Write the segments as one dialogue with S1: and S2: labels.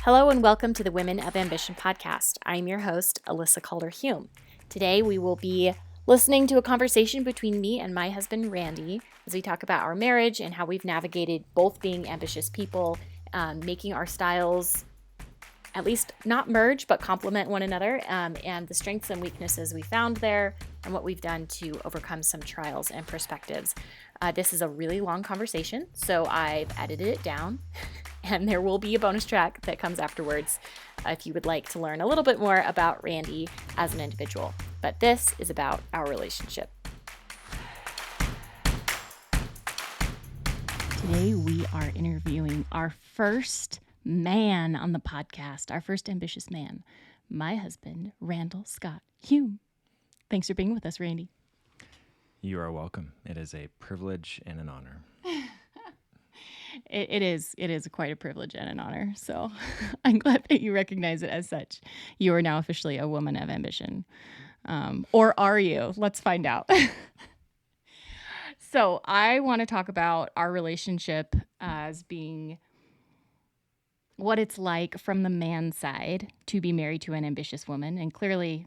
S1: Hello and welcome to the Women of Ambition podcast. I'm your host, Alyssa Calder-Hume. Today we will be listening to a conversation between me and my husband, Randy, as we talk about our marriage and how we've navigated both being ambitious people, making our styles at least not merge, but complement one another, and the strengths and weaknesses we found there, and what we've done to overcome some trials and perspectives. This is a really long conversation, so I've edited it down, and there will be a bonus track that comes afterwards if you would like to learn a little bit more about Randy as an individual. But this is about our relationship. Today we are interviewing our first man on the podcast, our first ambitious man, my husband, Randall Scott Hume. Thanks for being with us, Randy.
S2: You are welcome. It is a privilege and an honor.
S1: It is quite a privilege and an honor. So I'm glad that you recognize it as such. You are now officially a woman of ambition. Or are you? Let's find out. So I want to talk about our relationship as being what it's like from the man's side to be married to an ambitious woman. And clearly,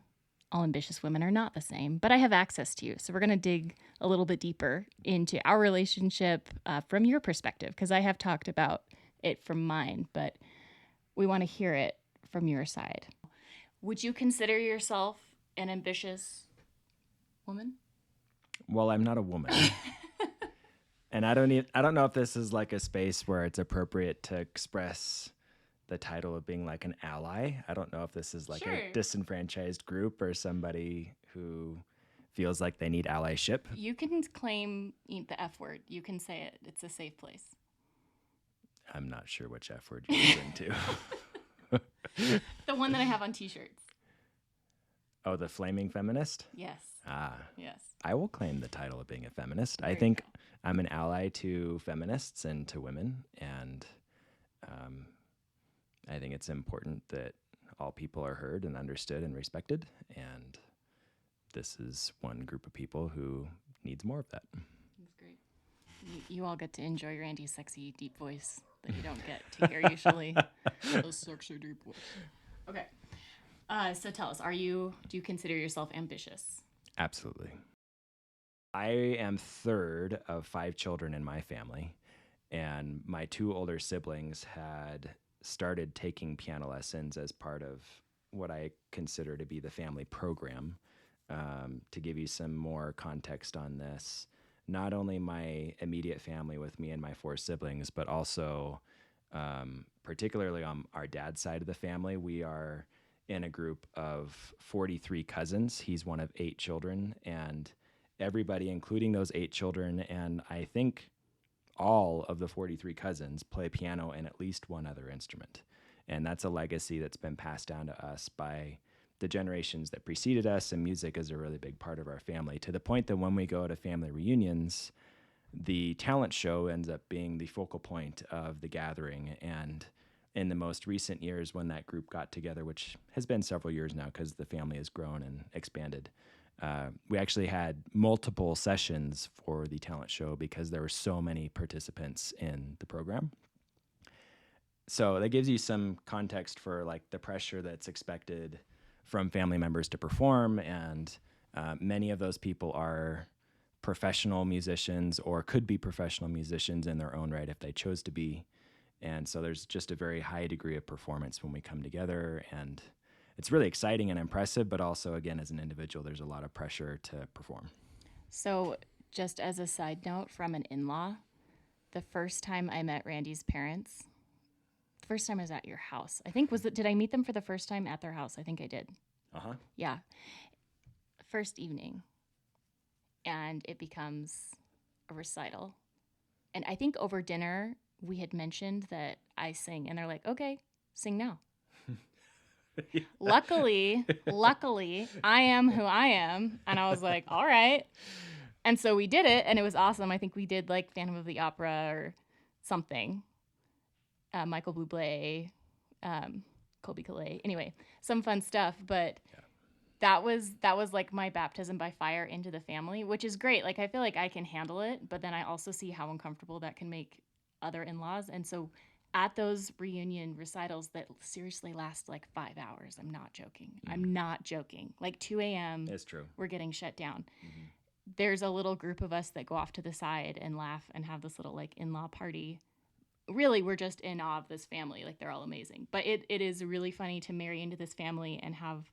S1: all ambitious women are not the same, but I have access to you. So we're going to dig a little bit deeper into our relationship from your perspective, because I have talked about it from mine, but we want to hear it from your side. Would you consider yourself an ambitious woman?
S2: Well, I'm not a woman. And I don't know if this is like a space where it's appropriate to express the title of being like an ally. I don't know if this is like a disenfranchised group or somebody who feels like they need allyship.
S1: You can claim the F word. You can say it. It's a safe place.
S2: I'm not sure which F word you're referring to.
S1: The one that I have on t-shirts.
S2: Oh, the flaming feminist?
S1: Yes. Yes.
S2: I will claim the title of being a feminist.
S1: There
S2: I think I'm an ally to feminists and to women, and I think it's important that all people are heard and understood and respected, and this is one group of people who needs more of that.
S1: That's great. You all get to enjoy Randy's sexy, deep voice that you don't get to hear usually. A sexy, deep voice. Okay. So tell us, do you consider yourself ambitious?
S2: Absolutely. I am third of 5 children in my family, and my 2 older siblings had started taking piano lessons as part of what I consider to be the family program. To give you some more context on this, not only my immediate family with me and my 4 siblings, but also particularly on our dad's side of the family, we are in a group of 43 cousins. He's one of 8 children, and everybody, including those 8 children, and I think all of the 43 cousins play piano and at least one other instrument. And that's a legacy that's been passed down to us by the generations that preceded us, and music is a really big part of our family, to the point that when we go to family reunions, the talent show ends up being the focal point of the gathering. And in the most recent years, when that group got together, which has been several years now because the family has grown and expanded, we actually had multiple sessions for the talent show because there were so many participants in the program. So that gives you some context for like the pressure that's expected from family members to perform, and many of those people are professional musicians or could be professional musicians in their own right if they chose to be. And so there's just a very high degree of performance when we come together, and it's really exciting and impressive, but also, again, as an individual, there's a lot of pressure to perform.
S1: So just as a side note from an in-law, the first time I met Randy's parents, the first time I was at your house, I think did I meet them for the first time at their house? I think I did.
S2: Uh-huh.
S1: Yeah. First evening. And it becomes a recital. And I think over dinner, we had mentioned that I sing, and they're like, okay, sing now. Yeah. Luckily, I am who I am. And I was like, all right. And so we did it, and it was awesome. I think we did like Phantom of the Opera or something. Michael Bublé, Colby Calais. Anyway, some fun stuff. But that was like my baptism by fire into the family, which is great. Like, I feel like I can handle it, but then I also see how uncomfortable that can make other in-laws. And so at those reunion recitals that seriously last like 5 hours. I'm not joking. I'm not joking. Like 2 a.m.
S2: It's true.
S1: We're getting shut down.
S2: Mm-hmm.
S1: There's a little group of us that go off to the side and laugh and have this little like in-law party. Really, we're just in awe of this family. Like, they're all amazing. But it is really funny to marry into this family and have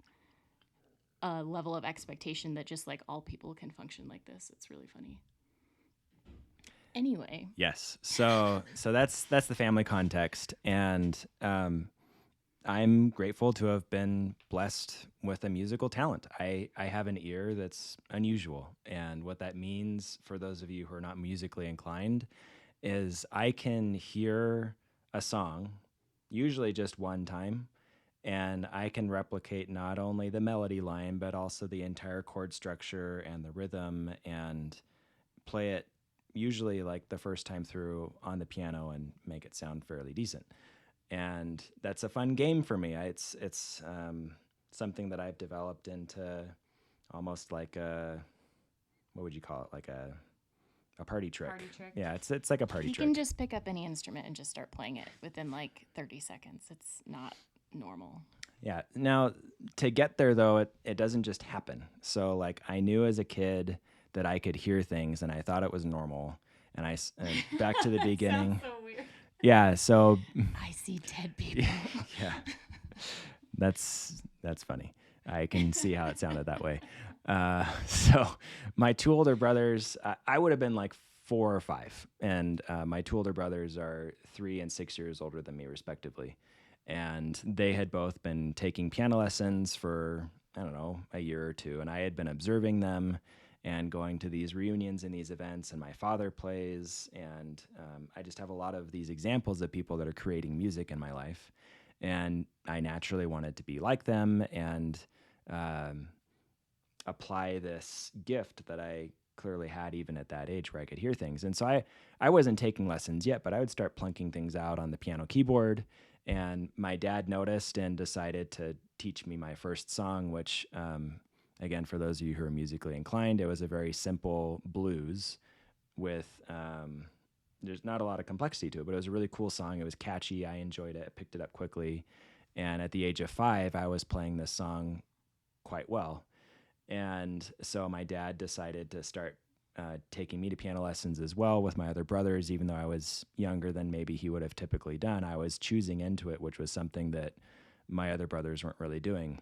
S1: a level of expectation that just like all people can function like this. It's really funny. Anyway.
S2: Yes. So that's the family context, and I'm grateful to have been blessed with a musical talent. I have an ear that's unusual, and what that means for those of you who are not musically inclined is I can hear a song, usually just one time, and I can replicate not only the melody line, but also the entire chord structure and the rhythm, and play it usually like the first time through on the piano and make it sound fairly decent. And that's a fun game for me. It's something that I've developed into almost like what would you call it? Like a party trick.
S1: Party trick.
S2: Yeah, it's like a party
S1: He
S2: trick.
S1: can just pick up any instrument and just start playing it within like 30 seconds. It's not normal.
S2: Yeah. Now, to get there, though, it doesn't just happen. So, like, I knew as a kid that I could hear things, and I thought it was normal. And back to the beginning.
S1: Sounds so weird.
S2: Yeah. So.
S1: I see dead people.
S2: Yeah. That's funny. I can see how it sounded that way. So, my two older brothers, I would have been like 4 or 5, and my two older brothers are 3 and 6 years older than me, respectively. And they had both been taking piano lessons for, I don't know, a year or two. And I had been observing them and going to these reunions and these events. And my father plays. And I just have a lot of these examples of people that are creating music in my life. And I naturally wanted to be like them and apply this gift that I clearly had even at that age where I could hear things. And so I wasn't taking lessons yet, but I would start plunking things out on the piano keyboard. And my dad noticed and decided to teach me my first song, which, again, for those of you who are musically inclined, it was a very simple blues with, there's not a lot of complexity to it, but it was a really cool song. It was catchy. I enjoyed it. I picked it up quickly. And at the age of 5, I was playing this song quite well. And so my dad decided to start taking me to piano lessons as well with my other brothers. Even though I was younger than maybe he would have typically done, I was choosing into it, which was something that my other brothers weren't really doing.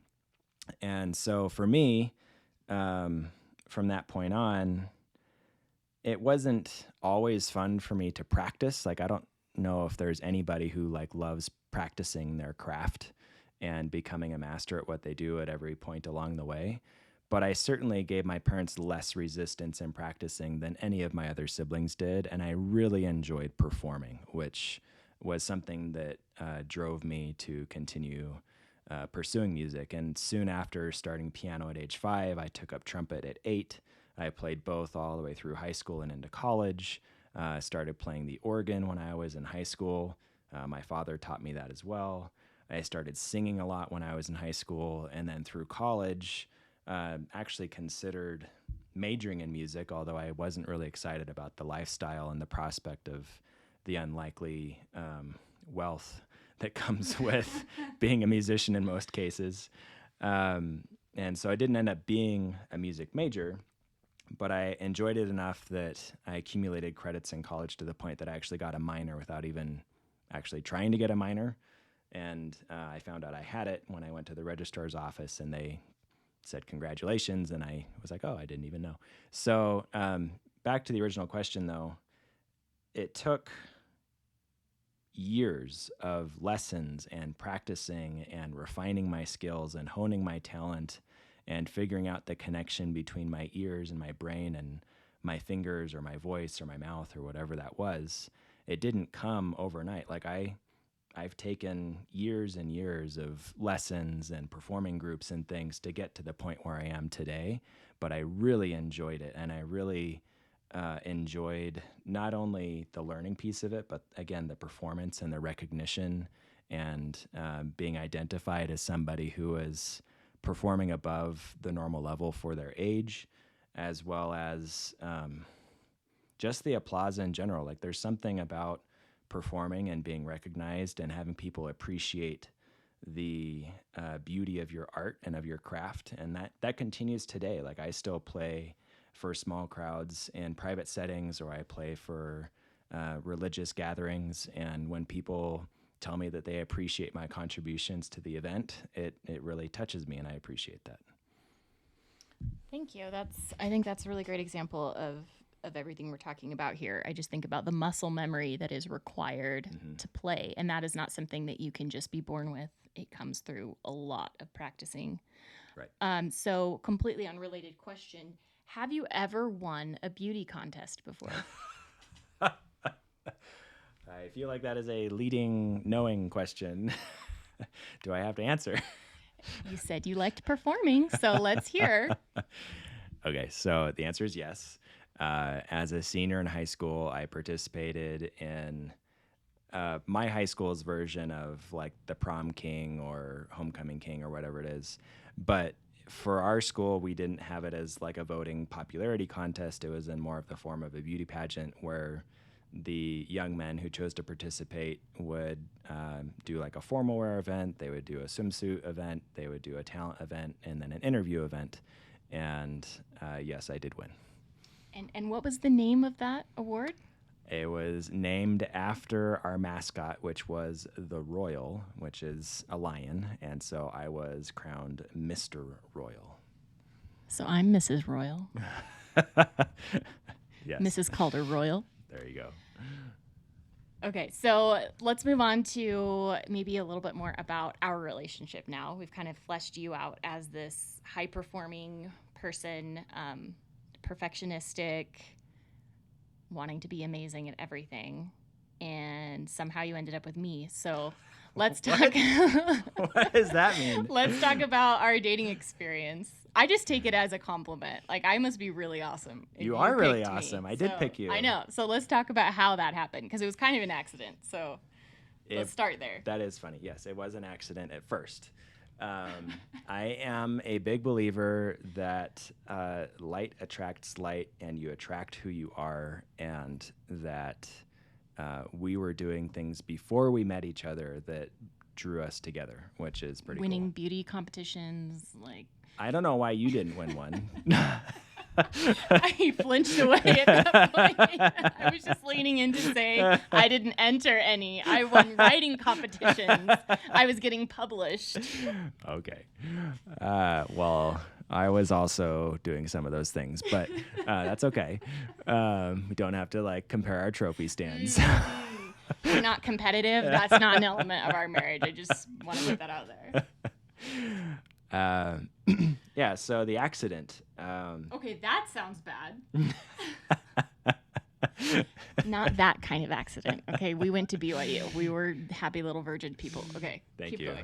S2: And so for me, from that point on, it wasn't always fun for me to practice. Like, I don't know if there's anybody who like loves practicing their craft and becoming a master at what they do at every point along the way. But I certainly gave my parents less resistance in practicing than any of my other siblings did. And I really enjoyed performing, which was something that drove me to continue pursuing music. And soon after starting piano at age 5, I took up trumpet at 8. I played both all the way through high school and into college. Started playing the organ when I was in high school. My father taught me that as well. I started singing a lot when I was in high school. And then through college, actually considered majoring in music, although I wasn't really excited about the lifestyle and the prospect of the unlikely wealth that comes with being a musician in most cases. And so I didn't end up being a music major, but I enjoyed it enough that I accumulated credits in college to the point that I actually got a minor without even actually trying to get a minor. And I found out I had it when I went to the registrar's office, and they said congratulations, and I was like, oh, I didn't even know. So back to the original question, though, it took years of lessons and practicing and refining my skills and honing my talent and figuring out the connection between my ears and my brain and my fingers or my voice or my mouth or whatever that was. It didn't come overnight. Like I've taken years and years of lessons and performing groups and things to get to the point where I am today, but I really enjoyed it. And I really enjoyed not only the learning piece of it, but again, the performance and the recognition and being identified as somebody who is performing above the normal level for their age, as well as just the applause in general. Like, there's something about performing and being recognized and having people appreciate the beauty of your art and of your craft. And that continues today. Like, I still play for small crowds in private settings, or I play for religious gatherings. And when people tell me that they appreciate my contributions to the event, it really touches me, and I appreciate that.
S1: Thank you. I think that's a really great example of everything we're talking about here. I just think about the muscle memory that is required to play, and that is not something that you can just be born with. It comes through a lot of practicing.
S2: Right.
S1: So, completely unrelated question: have you ever won a beauty contest before?
S2: I feel like that is a leading, knowing question. Do I have to answer?
S1: You said you liked performing, so let's hear.
S2: Okay, so the answer is yes. As a senior in high school, I participated in my high school's version of like the prom king or homecoming king or whatever it is. But for our school, we didn't have it as like a voting popularity contest. It was in more of the form of a beauty pageant where the young men who chose to participate would do like a formal wear event. They would do a swimsuit event. They would do a talent event, and then an interview event. And yes, I did win.
S1: And what was the name of that award?
S2: It was named after our mascot, which was the Royal, which is a lion. And so I was crowned Mr. Royal.
S1: So I'm Mrs. Royal.
S2: Yes.
S1: Mrs. Calder Royal.
S2: There you go.
S1: Okay, so let's move on to maybe a little bit more about our relationship now. We've kind of fleshed you out as this high-performing person, perfectionistic, wanting to be amazing at everything, and somehow you ended up with me. So let's talk.
S2: What does that mean?
S1: Let's talk about our dating experience. I just take it as a compliment. Like, I must be really awesome.
S2: You are really
S1: picked me.
S2: awesome. I did pick you.
S1: I know. So let's talk about how that happened, because it was kind of an accident. So let's start there.
S2: That is funny. Yes, it was an accident at first. I am a big believer that light attracts light, and you attract who you are, and that we were doing things before we met each other that drew us together, which is pretty
S1: Winning
S2: cool.
S1: beauty competitions, like.
S2: I don't know why you didn't win one.
S1: I flinched away at that point. I was just leaning in to say I didn't enter any. I won writing competitions. I was getting published.
S2: Okay. Well, I was also doing some of those things, but that's okay. We don't have to like compare our trophy stands.
S1: We're not competitive. That's not an element of our marriage. I just want to put that out there.
S2: Yeah, so the accident.
S1: Okay, that sounds bad. Not that kind of accident. Okay, we went to BYU. We were happy little virgin people. Okay,
S2: Thank
S1: keep
S2: you.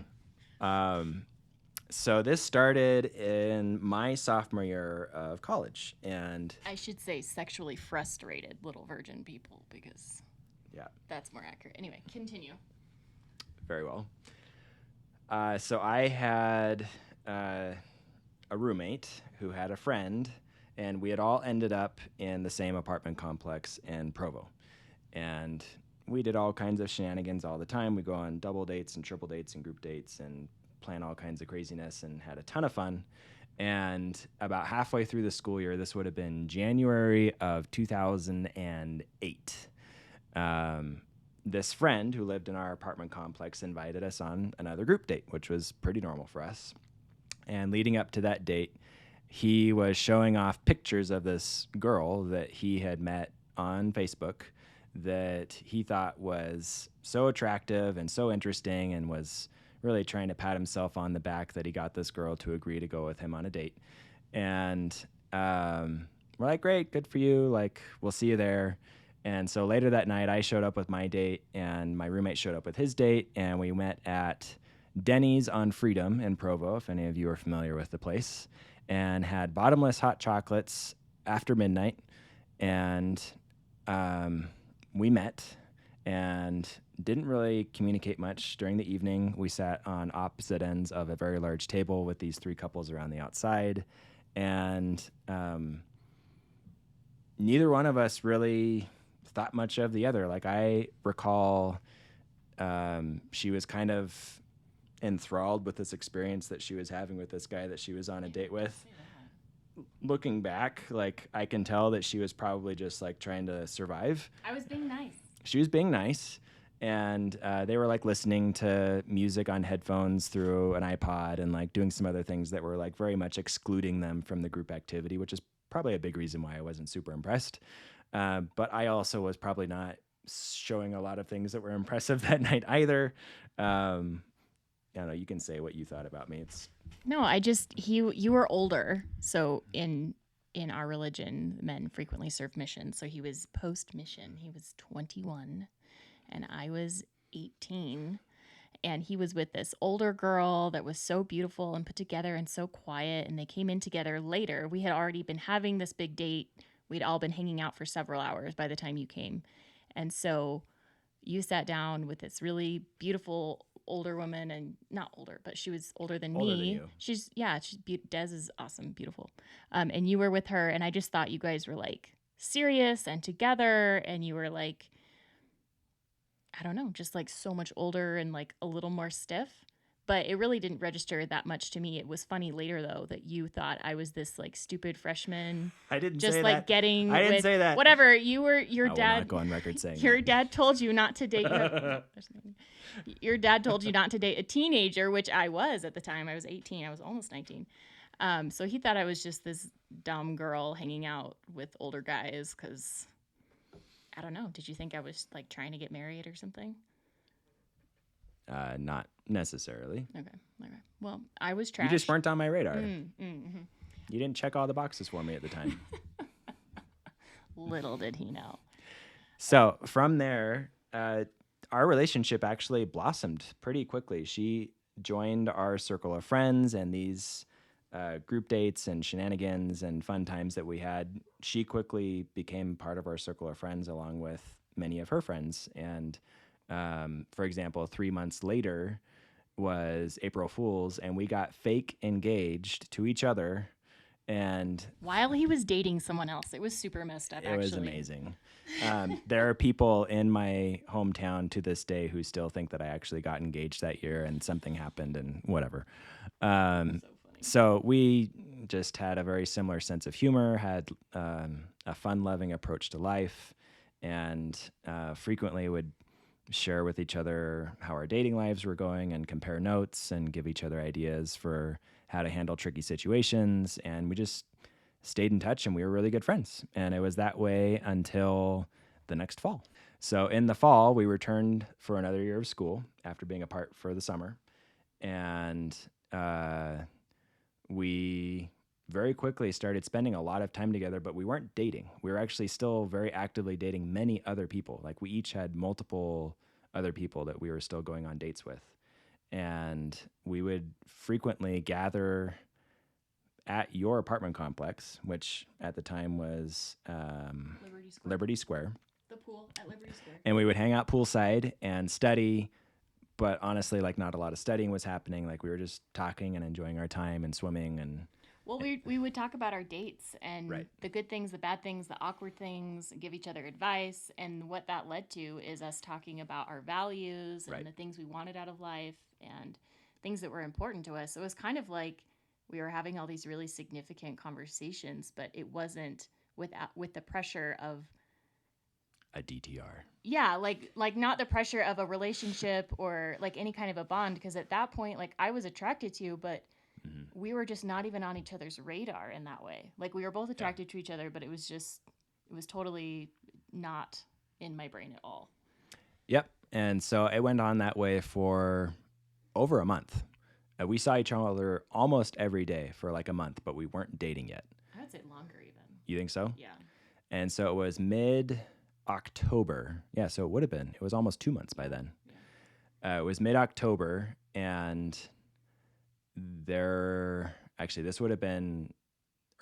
S1: going.
S2: So this started in my sophomore year of college, and
S1: I should say sexually frustrated little virgin people, because that's more accurate. Anyway, continue.
S2: Very well. So I had a roommate who had a friend, and we had all ended up in the same apartment complex in Provo. And we did all kinds of shenanigans all the time. We go on double dates and triple dates and group dates and plan all kinds of craziness and had a ton of fun. And about halfway through the school year, this would have been January of 2008, this friend who lived in our apartment complex invited us on another group date, which was pretty normal for us. And leading up to that date, he was showing off pictures of this girl that he had met on Facebook that he thought was so attractive and so interesting, and was really trying to pat himself on the back that he got this girl to agree to go with him on a date. And we're like, great, good for you. Like, we'll see you there. And so later that night, I showed up with my date, and my roommate showed up with his date, and we met at Denny's on Freedom in Provo, if any of you are familiar with the place, and had bottomless hot chocolates after midnight. And we met and didn't really communicate much during the evening. We sat on opposite ends of a very large table with these three couples around the outside. And neither one of us really thought much of the other. Like I recall, she was kind of enthralled with this experience that she was having with this guy that she was on a date with. Looking back, like I can tell that she was probably just like trying to survive.
S1: I was being nice.
S2: She was being nice, and they were like listening to music on headphones through an iPod and like doing some other things that were like very much excluding them from the group activity, which is probably a big reason why I wasn't super impressed. But I also was probably not showing a lot of things that were impressive that night either. I don't know. You can say what you thought about me.
S1: No, you were older. So in our religion, men frequently serve missions. So he was post mission. He was 21 and I was 18. And he was with this older girl that was so beautiful and put together and so quiet. And they came in together later. We had already been having this big date. We'd all been hanging out for several hours by the time you came. And so you sat down with this really beautiful older woman, and not older, but she was older than
S2: Older
S1: me.
S2: than you.
S1: She's Des is awesome, beautiful. And you were with her, and I just thought you guys were like serious and together, and you were like, I don't know, just like so much older and like a little more stiff. But it really didn't register that much to me. It was funny later though that you thought I was this like stupid freshman.
S2: I didn't
S1: just
S2: say
S1: like
S2: that.
S1: getting.
S2: I didn't say that.
S1: Whatever you were, your
S2: I will
S1: dad.
S2: not go on record saying
S1: Your
S2: that.
S1: dad told you not to date. Your dad told you not to date a teenager, which I was at the time. I was 18. I was almost 19. So he thought I was just this dumb girl hanging out with older guys because, I don't know. Did you think I was like trying to get married or something?
S2: Not necessarily.
S1: Okay. Well, I was trash.
S2: You just weren't on my radar.
S1: Mm-hmm.
S2: You didn't check all the boxes for me at the time.
S1: Little did he know.
S2: So from there, our relationship actually blossomed pretty quickly. She joined our circle of friends, and these group dates and shenanigans and fun times that we had, she quickly became part of our circle of friends along with many of her friends. And for example, 3 months later was April Fool's, and we got fake engaged to each other. And
S1: while he was dating someone else, it was super messed up.
S2: It was amazing. There are people in my hometown to this day who still think that I actually got engaged that year and something happened and whatever. So we just had a very similar sense of humor, had a fun-loving approach to life, and frequently would share with each other how our dating lives were going and compare notes and give each other ideas for how to handle tricky situations. And we just stayed in touch, and we were really good friends. And it was that way until the next fall. So in the fall, we returned for another year of school after being apart for the summer. And we very quickly started spending a lot of time together, but we weren't dating. We were actually still very actively dating many other people. Like we each had multiple other people that we were still going on dates with. And we would frequently gather at your apartment complex, which at the time was Liberty Square.
S1: The pool at Liberty Square.
S2: And we would hang out poolside and study. But honestly, like not a lot of studying was happening. Like we were just talking and enjoying our time and swimming and.
S1: Well, we would talk about our dates and
S2: Right.
S1: the good things, the bad things, the awkward things, give each other advice. And what that led to is us talking about our values and
S2: Right.
S1: the things we wanted out of life and things that were important to us. So it was kind of like we were having all these really significant conversations, but it wasn't with the pressure of
S2: A DTR.
S1: yeah, like not the pressure of a relationship or like any kind of a bond, because at that point, like I was attracted to you, but we were just not even on each other's radar in that way. Like we were both attracted to each other, but it was totally not in my brain at all.
S2: Yep. And so it went on that way for over a month. We saw each other almost every day for like a month, but we weren't dating yet.
S1: I would say longer even.
S2: You think so?
S1: Yeah.
S2: And so it was mid-October. Yeah, so it would have been. It was almost 2 months by then.
S1: Yeah.
S2: It was mid-October, and this would have been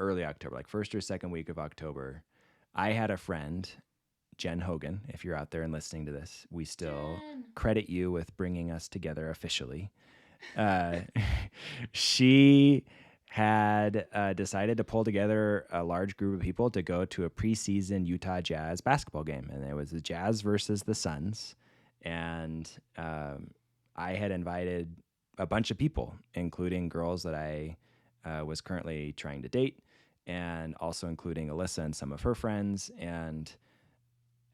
S2: early October, like first or second week of October. I had a friend, Jen Hogan, if you're out there and listening to this, we still credit you with bringing us together officially. She had decided to pull together a large group of people to go to a preseason Utah Jazz basketball game. And it was the Jazz versus the Suns. And I had invited a bunch of people, including girls that I was currently trying to date, and also including Alyssa and some of her friends. And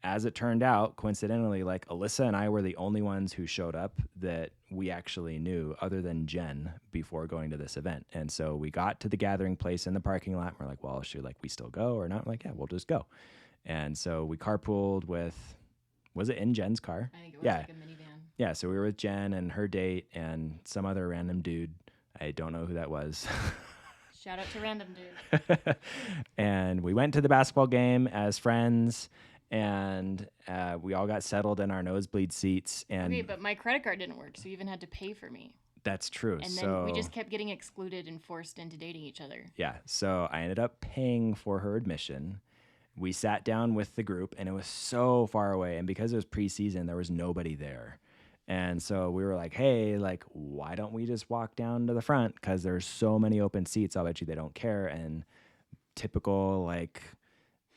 S2: as it turned out, coincidentally, like Alyssa and I were the only ones who showed up that we actually knew other than Jen before going to this event. And so we got to the gathering place in the parking lot. And we're like, well, should we still go or not? We're like, yeah, we'll just go. And so we carpooled with, was it in Jen's car?
S1: I think it was like a minivan.
S2: Yeah. So we were with Jen and her date and some other random dude. I don't know who that was.
S1: Shout out to random dude.
S2: And we went to the basketball game as friends. And we all got settled in our nosebleed seats. And
S1: okay, but my credit card didn't work, so you even had to pay for me.
S2: That's true.
S1: And then we just kept getting excluded and forced into dating each other.
S2: Yeah. So I ended up paying for her admission. We sat down with the group, and it was so far away. And because it was preseason, there was nobody there. And so we were like, hey, why don't we just walk down to the front? Because there's so many open seats. I'll bet you they don't care. And typical,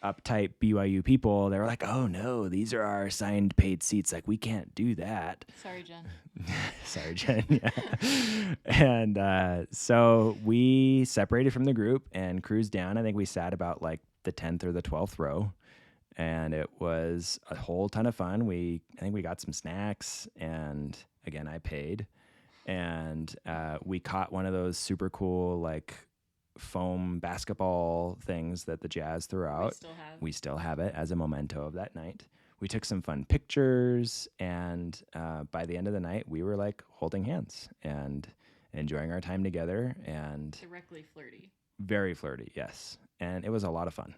S2: uptight BYU people, they were like, oh no, these are our assigned paid seats. We can't do that.
S1: Sorry, Jen.
S2: Sorry, Jen. Yeah. And so we separated from the group and cruised down. I think we sat about the 10th or the 12th row. And it was a whole ton of fun. I think we got some snacks, and again, I paid. And we caught one of those super cool, foam basketball things that the Jazz threw out. We still have it as a memento of that night. We took some fun pictures, and by the end of the night, we were holding hands and enjoying our time together. And
S1: directly flirty.
S2: Very flirty, yes. And it was a lot of fun.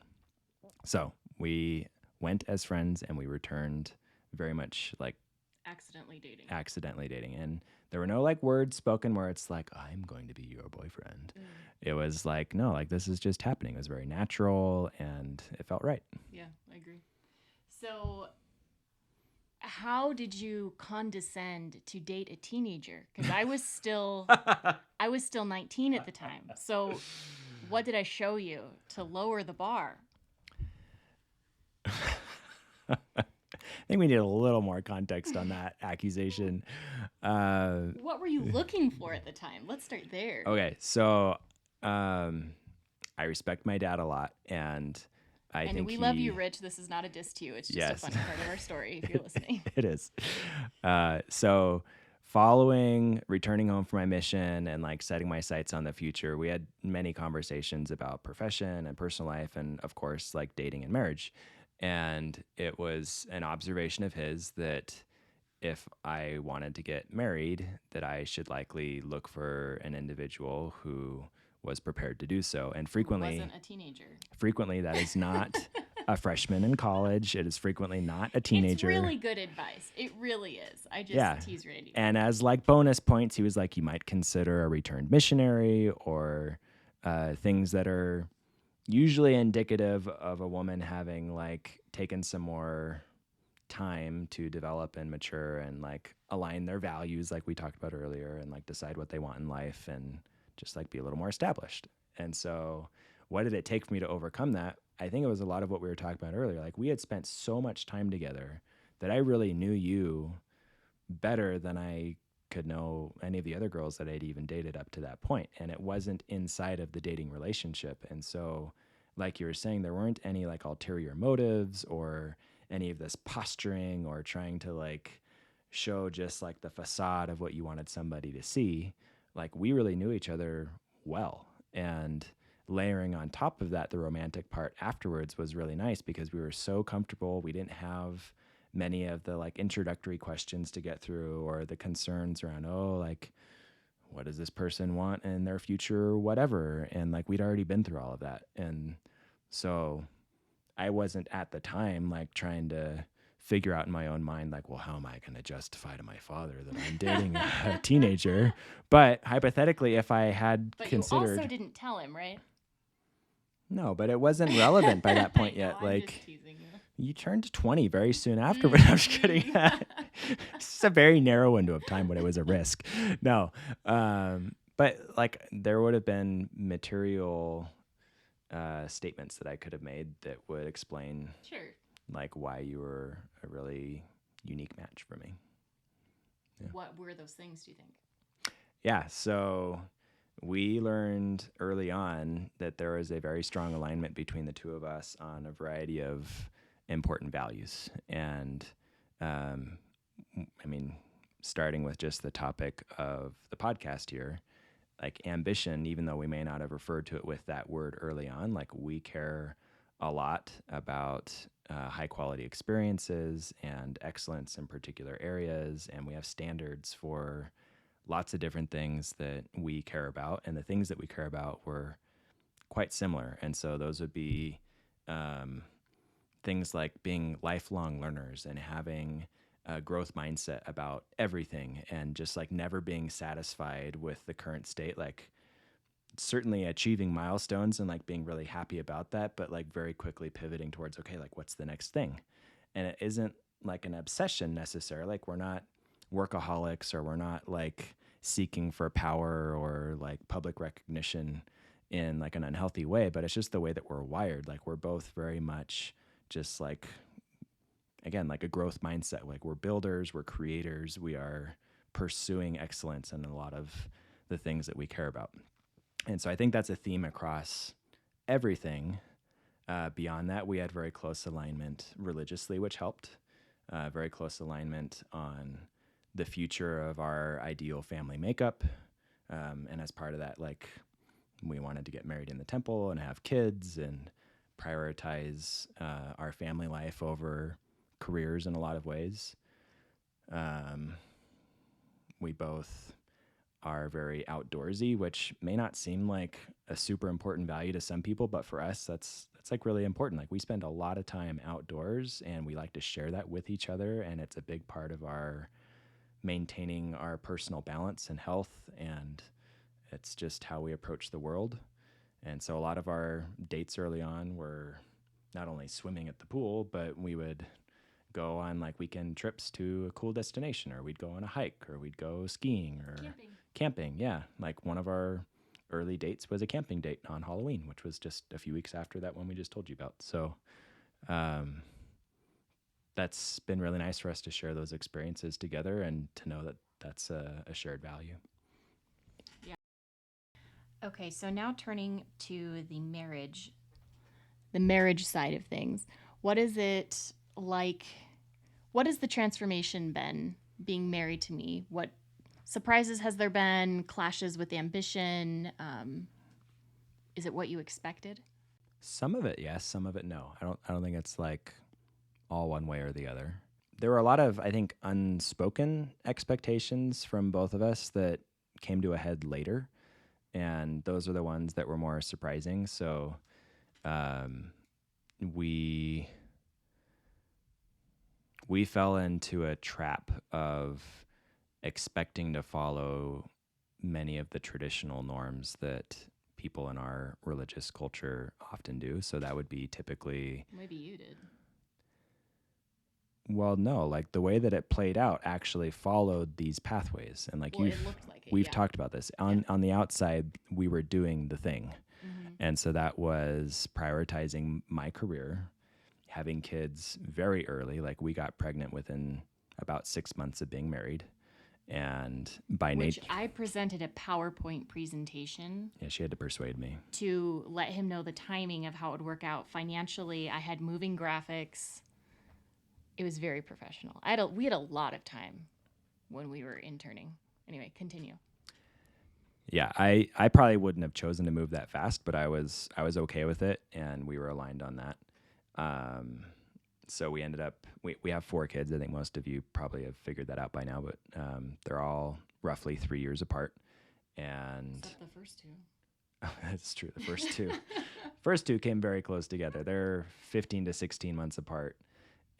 S2: So we went as friends, and we returned very much
S1: accidentally
S2: dating. And there were no words spoken where it's I'm going to be your boyfriend. It was no, this is just happening. It was very natural, and it felt right.
S1: Yeah, I agree. So how did you condescend to date a teenager? Because I was still 19 at the time. So what did I show you to lower the bar?
S2: I think we need a little more context on that accusation.
S1: What were you looking for at the time? Let's start there.
S2: Okay, so I respect my dad a lot, and I think
S1: we love you, Rich. This is not a diss to you. It's just a funny part of our story if you're listening.
S2: It is. So following returning home from my mission and setting my sights on the future, we had many conversations about profession and personal life, and of course, dating and marriage. And it was an observation of his that if I wanted to get married, that I should likely look for an individual who was prepared to do so. And frequently,
S1: wasn't a teenager.
S2: Frequently, that is not a freshman in college. It is frequently not a teenager.
S1: It's really good advice. It really is. I just tease Randy.
S2: And as bonus points, he was you might consider a returned missionary or things that are usually indicative of a woman having taken some more time to develop and mature and align their values we talked about earlier, and decide what they want in life and just be a little more established. And so what did it take for me to overcome that? I think it was a lot of what we were talking about earlier. We had spent so much time together that I really knew you better than I could know any of the other girls that I'd even dated up to that point. And it wasn't inside of the dating relationship. And so, like you were saying, there weren't any ulterior motives or any of this posturing or trying to show just the facade of what you wanted somebody to see. We really knew each other well. And layering on top of that, the romantic part afterwards was really nice because we were so comfortable. We didn't have many of the introductory questions to get through, or the concerns around, what does this person want in their future or whatever. And we'd already been through all of that. And so I wasn't at the time trying to figure out in my own mind, well, how am I going to justify to my father that I'm dating a teenager? But hypothetically, if I had considered...
S1: But you also didn't tell him, right?
S2: No, but it wasn't relevant by that point yet.
S1: I'm just teasing you.
S2: You turned 20 very soon afterward. I'm just kidding. It's a very narrow window of time when it was a risk. No. But like there would have been material statements that I could have made that would explain
S1: Sure.
S2: like why you were a really unique match for me. Yeah.
S1: What were those things, do you think?
S2: Yeah. So we learned early on that there was a very strong alignment between the two of us on a variety of important values. And I mean, starting with just the topic of the podcast here, like ambition, even though we may not have referred to it with that word early on, like we care a lot about high quality experiences and excellence in particular areas. And we have standards for lots of different things that we care about. And the things that we care about were quite similar. And so those would be things like being lifelong learners and having a growth mindset about everything and just like never being satisfied with the current state. Like certainly achieving milestones and like being really happy about that, but like very quickly pivoting towards, okay, like what's the next thing? And it isn't like an obsession necessarily. Like we're not workaholics or we're not like seeking for power or like public recognition in like an unhealthy way, but it's just the way that we're wired. Like we're both very much just like, again, like a growth mindset. Like we're builders, we're creators, we are pursuing excellence in a lot of the things that we care about. And so I think that's a theme across everything. Beyond that, we had very close alignment religiously, which helped. Very close alignment on the future of our ideal family makeup. And as part of that, like we wanted to get married in the temple and have kids and prioritize our family life over careers in a lot of ways. We both are very outdoorsy, which may not seem like a super important value to some people, but for us, that's like really important. Like we spend a lot of time outdoors and we like to share that with each other. And it's a big part of our maintaining our personal balance and health. And it's just how we approach the world. And so a lot of our dates early on were not only swimming at the pool, but we would go on like weekend trips to a cool destination, or we'd go on a hike, or we'd go skiing or camping. Yeah. Like one of our early dates was a camping date on Halloween, which was just a few weeks after that one we just told you about. So that's been really nice for us to share those experiences together and to know that that's a shared value.
S1: Okay, so now turning to the marriage side of things. What is it like? What has the transformation been being married to me? What surprises has there been? Clashes with ambition? Is it what you expected?
S2: Some of it, yes. Some of it, no. I don't think it's like all one way or the other. There were a lot of, I think, unspoken expectations from both of us that came to a head later. And those are the ones that were more surprising. So we fell into a trap of expecting to follow many of the traditional norms that people in our religious culture often do. So that would be typically...
S1: Maybe you did.
S2: Well, no, like the way that it played out actually followed these pathways. And like
S1: Well, it looked like it,
S2: we've
S1: yeah.
S2: talked about this. On the outside, we were doing the thing.
S1: Mm-hmm.
S2: And so that was prioritizing my career, having kids very early. Like we got pregnant within about 6 months of being married. And by
S1: Which
S2: nature,
S1: I presented a PowerPoint presentation
S2: yeah, she had to persuade me.
S1: to let him know the timing of how it would work out financially. I had moving graphics. It was very professional. We had a lot of time when we were interning. Anyway, continue.
S2: Yeah, I probably wouldn't have chosen to move that fast, but I was okay with it, and we were aligned on that. So we ended up we have 4 kids. I think most of you probably have figured that out by now, but they're all roughly 3 years apart. And
S1: except the first 2.
S2: That's true. The first two came very close together. They're 15 to 16 months apart,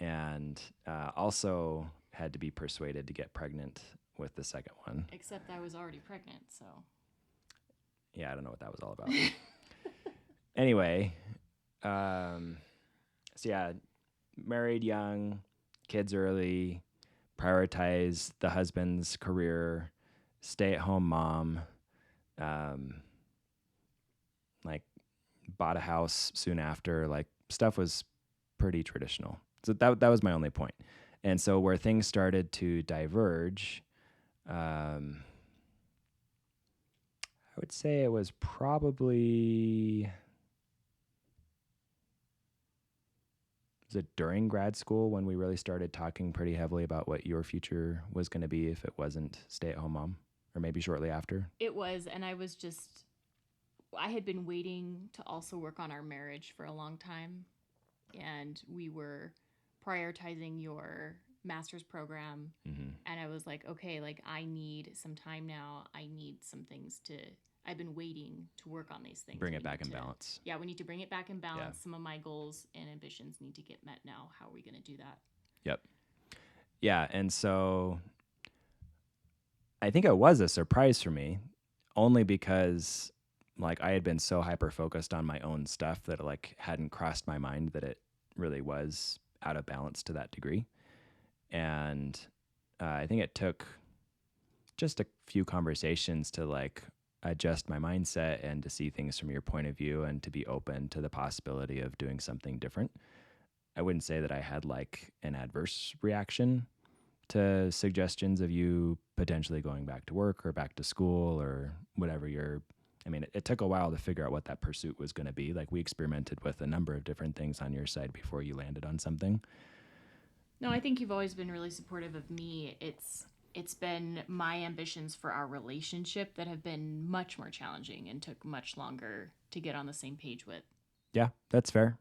S2: and also had to be persuaded to get pregnant with the second one.
S1: Except I was already pregnant, so.
S2: Yeah, I don't know what that was all about. Anyway, so yeah, married young, kids early, prioritize the husband's career, stay-at-home mom, like bought a house soon after. Like stuff was pretty traditional. So that was my only point. And so where things started to diverge, I would say it was probably, was it during grad school when we really started talking pretty heavily about what your future was going to be if it wasn't stay-at-home mom, or maybe shortly after?
S1: It was, and I had been waiting to also work on our marriage for a long time, and we were prioritizing your master's program,
S2: Mm-hmm.
S1: and I was like, okay, like I need some time now. I need some things I've been waiting to work on these things.
S2: Bring it back in balance.
S1: Yeah, we need to bring it back in balance.
S2: Yeah.
S1: Some of my goals and ambitions need to get met now. How are we going to do that?
S2: Yep. Yeah, and so I think it was a surprise for me, only because like I had been so hyper focused on my own stuff that it like hadn't crossed my mind that it really was out of balance to that degree. And I think it took just a few conversations to like adjust my mindset and to see things from your point of view and to be open to the possibility of doing something different. I wouldn't say that I had like an adverse reaction to suggestions of you potentially going back to work or back to school or whatever it took a while to figure out what that pursuit was going to be. Like we experimented with a number of different things on your side before you landed on something.
S1: No, I think you've always been really supportive of me. It's been my ambitions for our relationship that have been much more challenging and took much longer to get on the same page with.
S2: Yeah, that's fair.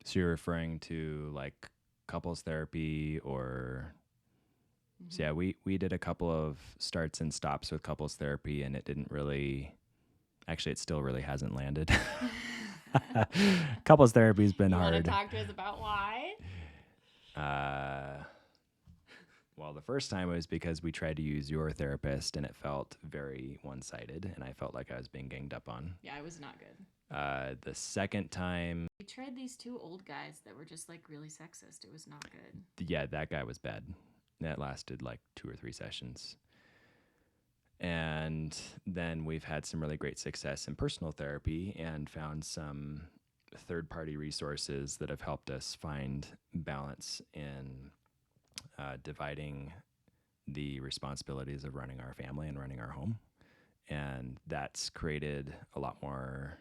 S2: So you're referring to like couples therapy or... Mm-hmm. So yeah, we did a couple of starts and stops with couples therapy, and it didn't really... Actually, it still really hasn't landed. Couples therapy's been hard.
S1: You want to talk to us about why?
S2: Well, the first time was because we tried to use your therapist, and it felt very one-sided, and I felt like I was being ganged up on.
S1: Yeah, it was not good.
S2: The second time...
S1: We tried these two old guys that were just like really sexist. It was not good.
S2: Yeah, that guy was bad. That lasted like 2 or 3 sessions. And then we've had some really great success in personal therapy and found some third-party resources that have helped us find balance in dividing the responsibilities of running our family and running our home. And that's created a lot more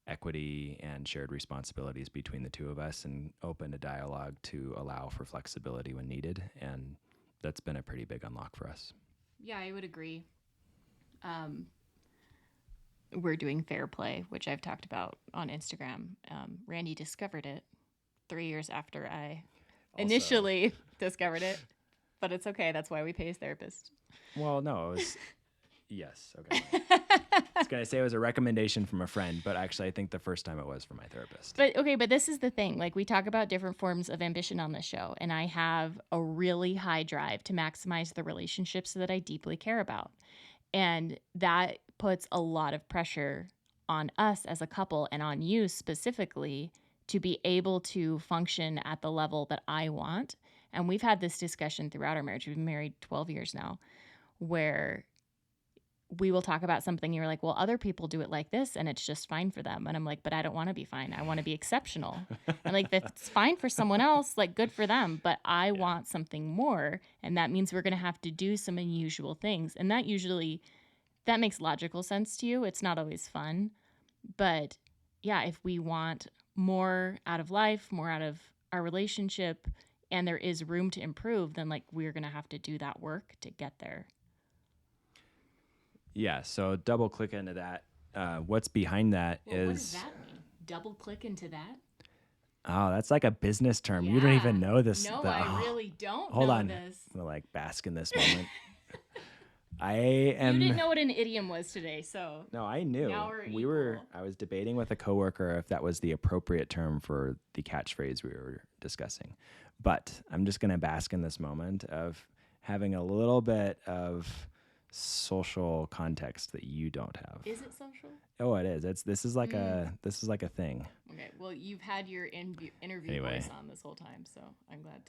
S2: equity and shared responsibilities between the two of us and opened a dialogue to allow for flexibility when needed. And that's been a pretty big unlock for us.
S1: Yeah, I would agree. We're doing Fair Play, which I've talked about on Instagram. Randy discovered it 3 years after I initially discovered it, but it's okay. That's why we pay his therapist.
S2: Well, no, it was... Yes, okay. I was going to say it was a recommendation from a friend, but actually I think the first time it was from my therapist.
S1: But this is the thing. Like, we talk about different forms of ambition on this show, and I have a really high drive to maximize the relationships that I deeply care about. And that puts a lot of pressure on us as a couple and on you specifically to be able to function at the level that I want. And we've had this discussion throughout our marriage. We've been married 12 years now, where we will talk about something. You're like, well, other people do it like this and it's just fine for them. And I'm like, but I don't want to be fine. I want to be exceptional. And like, if it's fine for someone else, like, good for them. But I want something more. And that means we're going to have to do some unusual things. And that makes logical sense to you. It's not always fun. But yeah, if we want more out of life, more out of our relationship, and there is room to improve, then like we're going to have to do that work to get there.
S2: Yeah, so double click into that. What's behind that is...
S1: What does that mean? Double click into that?
S2: Oh, that's like a business term.
S1: Yeah.
S2: You don't even know this.
S1: No, I really don't
S2: Hold
S1: know
S2: on.
S1: this.
S2: I'm going to like bask in this moment. You
S1: didn't know what an idiom was today, so...
S2: No, I knew.
S1: Now we're equal.
S2: I was debating with a coworker if that was the appropriate term for the catchphrase we were discussing. But I'm just going to bask in this moment of having a little bit of social context that you don't have.
S1: Is it social?
S2: Oh, it is. This is like a thing.
S1: Okay. Well, you've had your interview
S2: Anyway.
S1: voice on this whole time, so I'm glad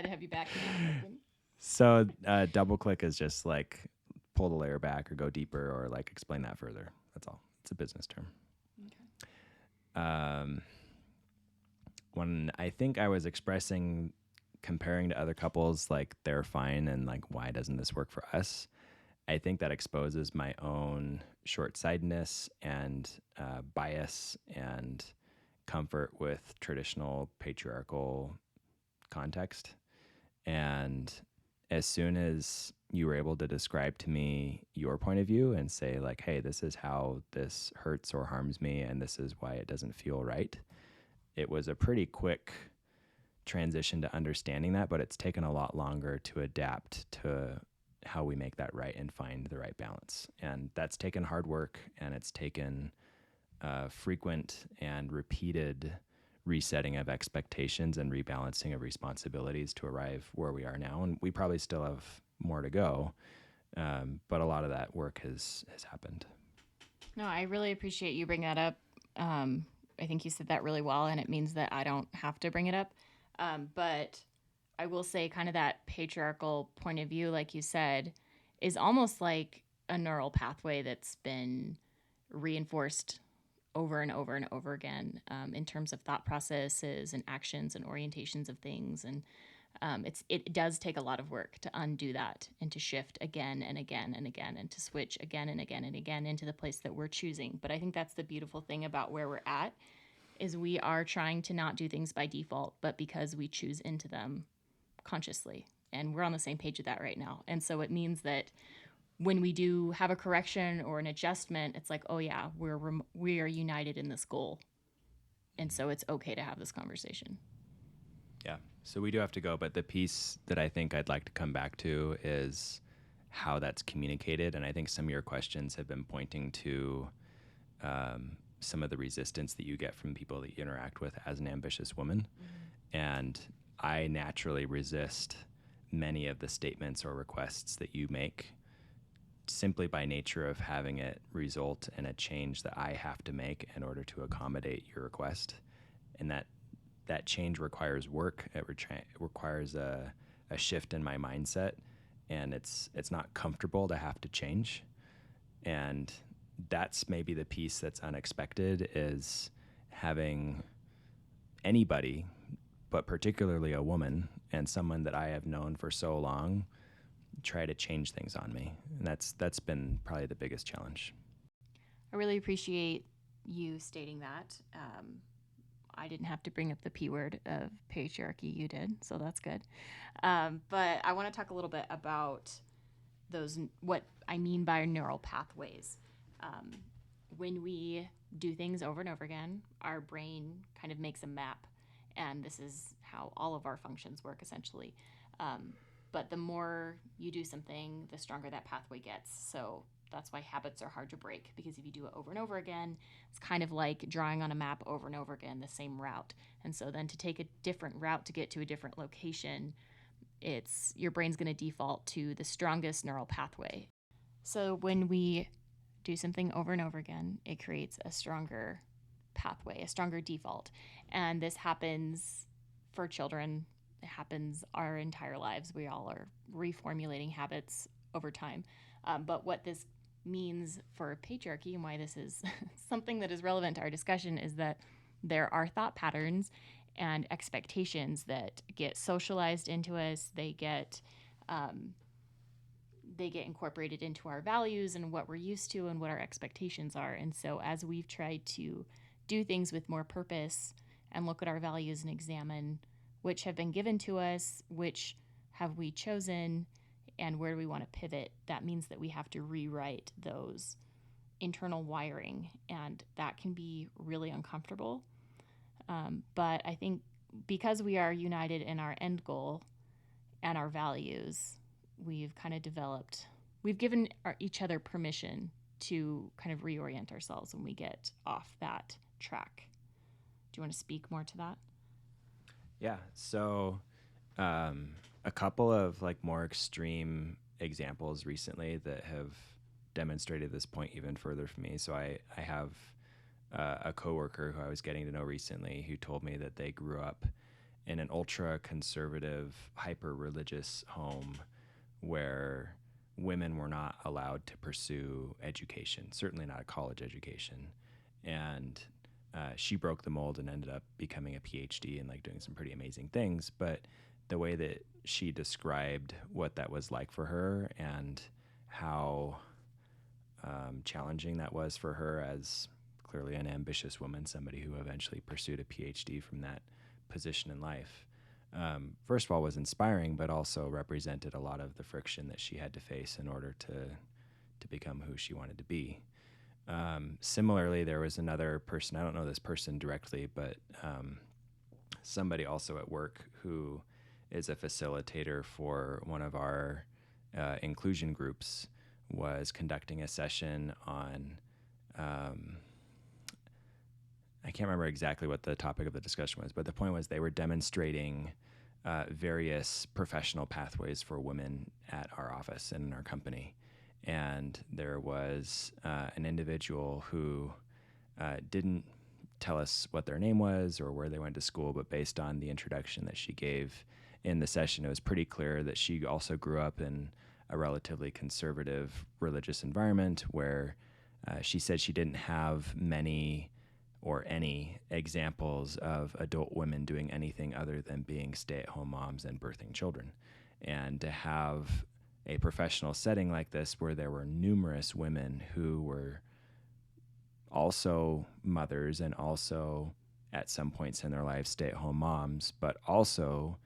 S1: to have you back.
S2: So double click is just like pull the layer back or go deeper or like explain that further. That's all. It's a business term. Okay. When I think I was expressing, comparing to other couples, like they're fine and like, why doesn't this work for us? I think that exposes my own short-sightedness and bias and comfort with traditional patriarchal context. And as soon as you were able to describe to me your point of view and say like, hey, this is how this hurts or harms me and this is why it doesn't feel right, it was a pretty quick transition to understanding that, but it's taken a lot longer to adapt to how we make that right and find the right balance. And that's taken hard work, and it's taken frequent and repeated resetting of expectations and rebalancing of responsibilities to arrive where we are now. And we probably still have more to go, but a lot of that work has happened.
S1: No, I really appreciate you bringing that up. I think you said that really well, and it means that I don't have to bring it up. But I will say, kind of that patriarchal point of view, like you said, is almost like a neural pathway that's been reinforced over and over and over again in terms of thought processes and actions and orientations of things. And it does take a lot of work to undo that and to shift again and again and again and to switch again and again and again into the place that we're choosing. But I think that's the beautiful thing about where we're at, is we are trying to not do things by default, but because we choose into them consciously. And we're on the same page with that right now. And so it means that when we do have a correction or an adjustment, it's like, oh yeah, we are united in this goal. And so it's okay to have this conversation.
S2: Yeah. So we do have to go, but the piece that I think I'd like to come back to is how that's communicated. And I think some of your questions have been pointing to some of the resistance that you get from people that you interact with as an ambitious woman. Mm-hmm. And I naturally resist many of the statements or requests that you make simply by nature of having it result in a change that I have to make in order to accommodate your request. And that change requires work. It requires a shift in my mindset, and it's not comfortable to have to change. And that's maybe the piece that's unexpected, is having anybody, but particularly a woman and someone that I have known for so long, try to change things on me. And that's been probably the biggest challenge.
S1: I really appreciate you stating that. I didn't have to bring up the P word of patriarchy. You did, so that's good. But I want to talk a little bit about what I mean by neural pathways. When we do things over and over again, our brain kind of makes a map, and this is how all of our functions work essentially. But the more you do something, the stronger that pathway gets. So that's why habits are hard to break, because if you do it over and over again, it's kind of like drawing on a map over and over again, the same route. And so then to take a different route to get to a different location, your brain's going to default to the strongest neural pathway. So when we do something over and over again, it creates a stronger pathway, a stronger default. And this happens for children. It happens our entire lives. We all are reformulating habits over time. But what this means for patriarchy, and why this is something that is relevant to our discussion, is that there are thought patterns and expectations that get socialized into us. They get incorporated into our values and what we're used to and what our expectations are. And so as we've tried to do things with more purpose and look at our values and examine which have been given to us, which have we chosen, and where do we want to pivot, that means that we have to rewrite those internal wiring, and that can be really uncomfortable. But I think because we are united in our end goal and our values, we've given each other permission to kind of reorient ourselves when we get off that track. Do you want to speak more to that?
S2: Yeah. So a couple of like more extreme examples recently that have demonstrated this point even further for me. So I have a coworker who I was getting to know recently who told me that they grew up in an ultra conservative, hyper religious home where women were not allowed to pursue education, certainly not a college education. And she broke the mold and ended up becoming a PhD and like doing some pretty amazing things. But the way that she described what that was like for her and how challenging that was for her as clearly an ambitious woman, somebody who eventually pursued a PhD from that position in life, first of all, was inspiring, but also represented a lot of the friction that she had to face in order to become who she wanted to be. Similarly, there was another person, I don't know this person directly, but somebody also at work who is a facilitator for one of our inclusion groups was conducting a session on, I can't remember exactly what the topic of the discussion was, but the point was they were demonstrating various professional pathways for women at our office and in our company. And there was an individual who didn't tell us what their name was or where they went to school, but based on the introduction that she gave in the session, it was pretty clear that she also grew up in a relatively conservative religious environment where she said she didn't have many or any examples of adult women doing anything other than being stay-at-home moms and birthing children. And to have a professional setting like this where there were numerous women who were also mothers and also at some points in their lives stay-at-home moms, but also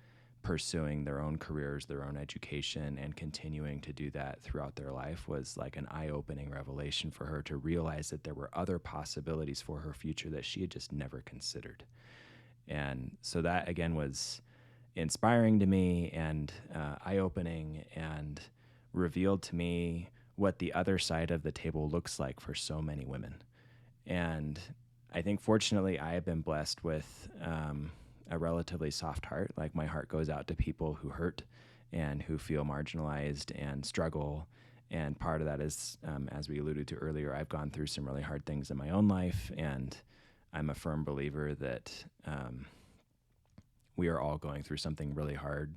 S2: pursuing their own careers, their own education, and continuing to do that throughout their life was like an eye-opening revelation for her to realize that there were other possibilities for her future that she had just never considered. And so that, again, was inspiring to me and eye-opening and revealed to me what the other side of the table looks like for so many women. And I think, fortunately, I have been blessed with a relatively soft heart. Like, my heart goes out to people who hurt and who feel marginalized and struggle. And part of that is, as we alluded to earlier, I've gone through some really hard things in my own life, and I'm a firm believer that we are all going through something really hard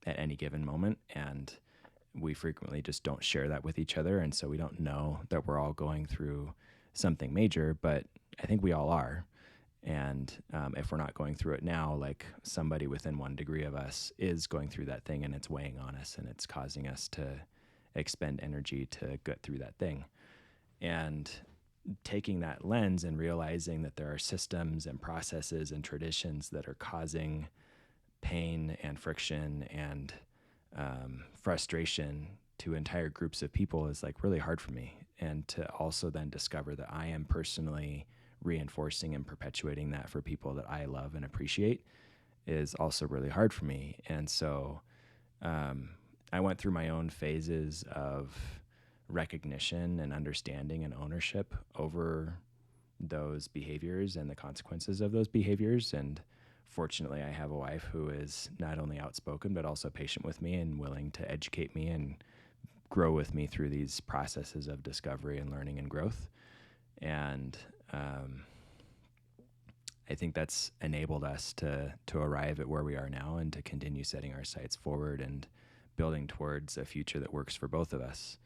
S2: at any given moment, and we frequently just don't share that with each other, and so we don't know that we're all going through something major, but I think we all are. And if we're not going through it now, like somebody within 1 degree of us is going through that thing, and it's weighing on us, and it's causing us to expend energy to get through that thing. And taking that lens and realizing that there are systems and processes and traditions that are causing pain and friction and frustration to entire groups of people is like really hard for me. And to also then discover that I am personally reinforcing and perpetuating that for people that I love and appreciate is also really hard for me. And so I went through my own phases of recognition and understanding and ownership over those behaviors and the consequences of those behaviors. And fortunately, I have a wife who is not only outspoken, but also patient with me and willing to educate me and grow with me through these processes of discovery and learning and growth. And I think that's enabled us to arrive at where we are now and to continue setting our sights forward and building towards a future that works for both of us.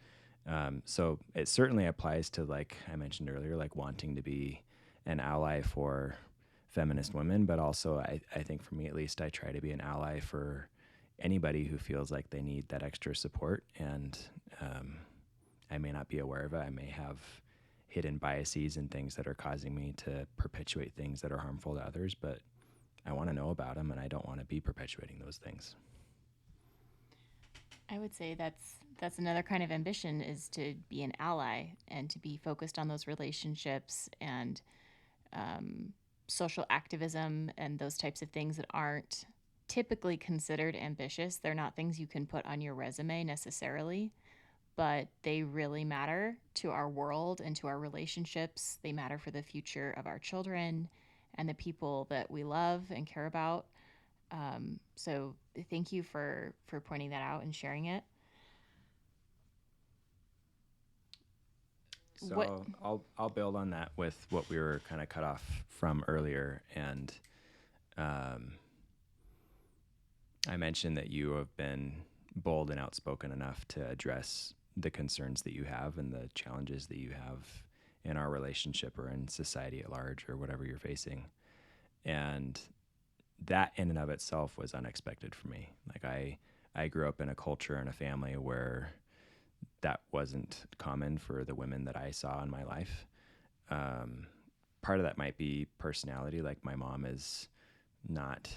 S2: So it certainly applies to, like I mentioned earlier, like wanting to be an ally for feminist women, but also I think for me at least, I try to be an ally for anybody who feels like they need that extra support. And I may not be aware of it. I may have hidden biases and things that are causing me to perpetuate things that are harmful to others, but I want to know about them, and I don't want to be perpetuating those things.
S1: I would say that's another kind of ambition, is to be an ally and to be focused on those relationships and social activism and those types of things that aren't typically considered ambitious. They're not things you can put on your resume necessarily, but they really matter to our world and to our relationships. They matter for the future of our children and the people that we love and care about. So thank you for pointing that out and sharing it.
S2: So I'll build on that with what we were kind of cut off from earlier. And I mentioned that you have been bold and outspoken enough to address the concerns that you have and the challenges that you have in our relationship or in society at large or whatever you're facing. And that in and of itself was unexpected for me. Like I grew up in a culture and a family where that wasn't common for the women that I saw in my life. Part of that might be personality. Like my mom is not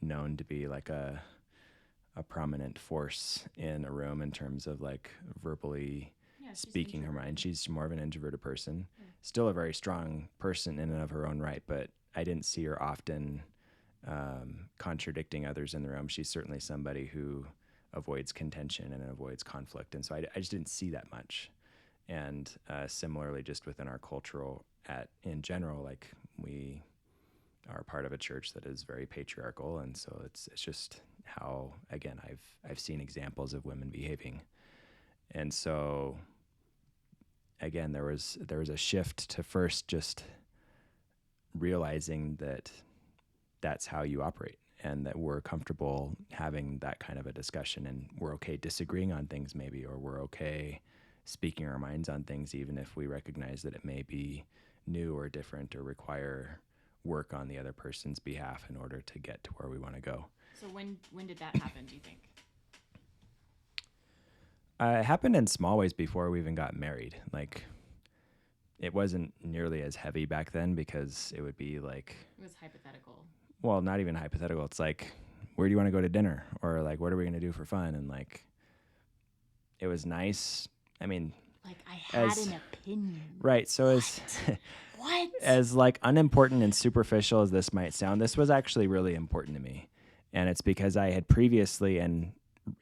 S2: known to be like a prominent force in a room in terms of like verbally speaking her mind. She's more of an introverted person, still a very strong person in and of her own right, but I didn't see her often contradicting others in the room. She's certainly somebody who avoids contention and avoids conflict. And so I just didn't see that much. And similarly, just within our cultural in general, like we are part of a church that is very patriarchal. And so it's just how, again, I've seen examples of women behaving. And so again, there was a shift to first just realizing that that's how you operate and that we're comfortable having that kind of a discussion and we're okay disagreeing on things maybe, or we're okay speaking our minds on things, even if we recognize that it may be new or different or require work on the other person's behalf in order to get to where we want to go.
S1: So when did that happen, do you think?
S2: It happened in small ways before we even got married. Like, it wasn't nearly as heavy back then because it would be like...
S1: It was hypothetical.
S2: Well, not even hypothetical. It's like, where do you want to go to dinner? Or like, what are we going to do for fun? And like, it was nice. I mean...
S1: Like, I had an opinion.
S2: Right. So as...
S1: What?
S2: As like unimportant and superficial as this might sound, this was actually really important to me. And it's because I had previously, and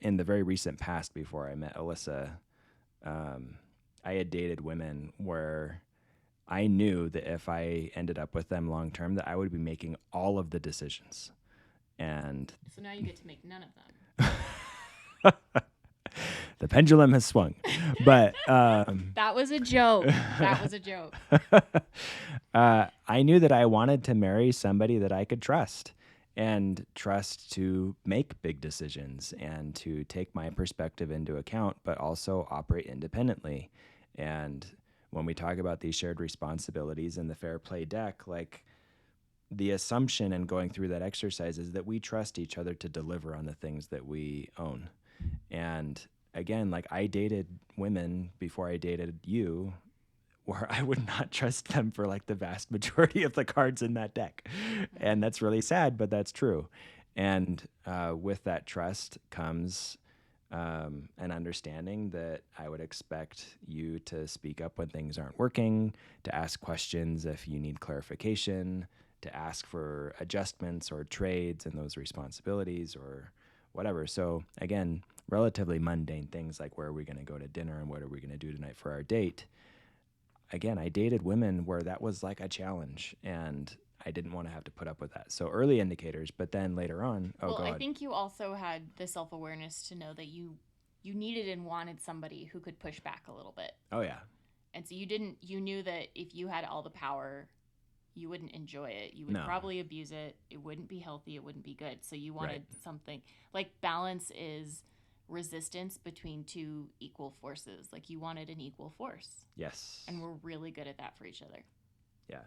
S2: in the very recent past before I met Alyssa, I had dated women where I knew that if I ended up with them long term, that I would be making all of the decisions. And
S1: so now you get to make none of them.
S2: The pendulum has swung. But
S1: that was a joke. That was a joke.
S2: I knew that I wanted to marry somebody that I could trust and trust to make big decisions and to take my perspective into account, but also operate independently. And when we talk about these shared responsibilities in the Fair Play deck, like the assumption in going through that exercise is that we trust each other to deliver on the things that we own. And again, like I dated women before I dated you where I would not trust them for like the vast majority of the cards in that deck. And that's really sad, but that's true. And with that trust comes an understanding that I would expect you to speak up when things aren't working, to ask questions if you need clarification, to ask for adjustments or trades in those responsibilities or whatever. So again, relatively mundane things like where are we going to go to dinner and what are we going to do tonight for our date. Again, I dated women where that was like a challenge and I didn't want to have to put up with that. So early indicators, but then later on,
S1: I think you also had the self-awareness to know that you needed and wanted somebody who could push back a little bit.
S2: Oh yeah.
S1: And so you knew that if you had all the power, you wouldn't enjoy it. You would probably abuse it. It wouldn't be healthy. It wouldn't be good. So you wanted something like balance is resistance between two equal forces. Like you wanted an equal force.
S2: Yes.
S1: And we're really good at that for each other.
S2: Yeah.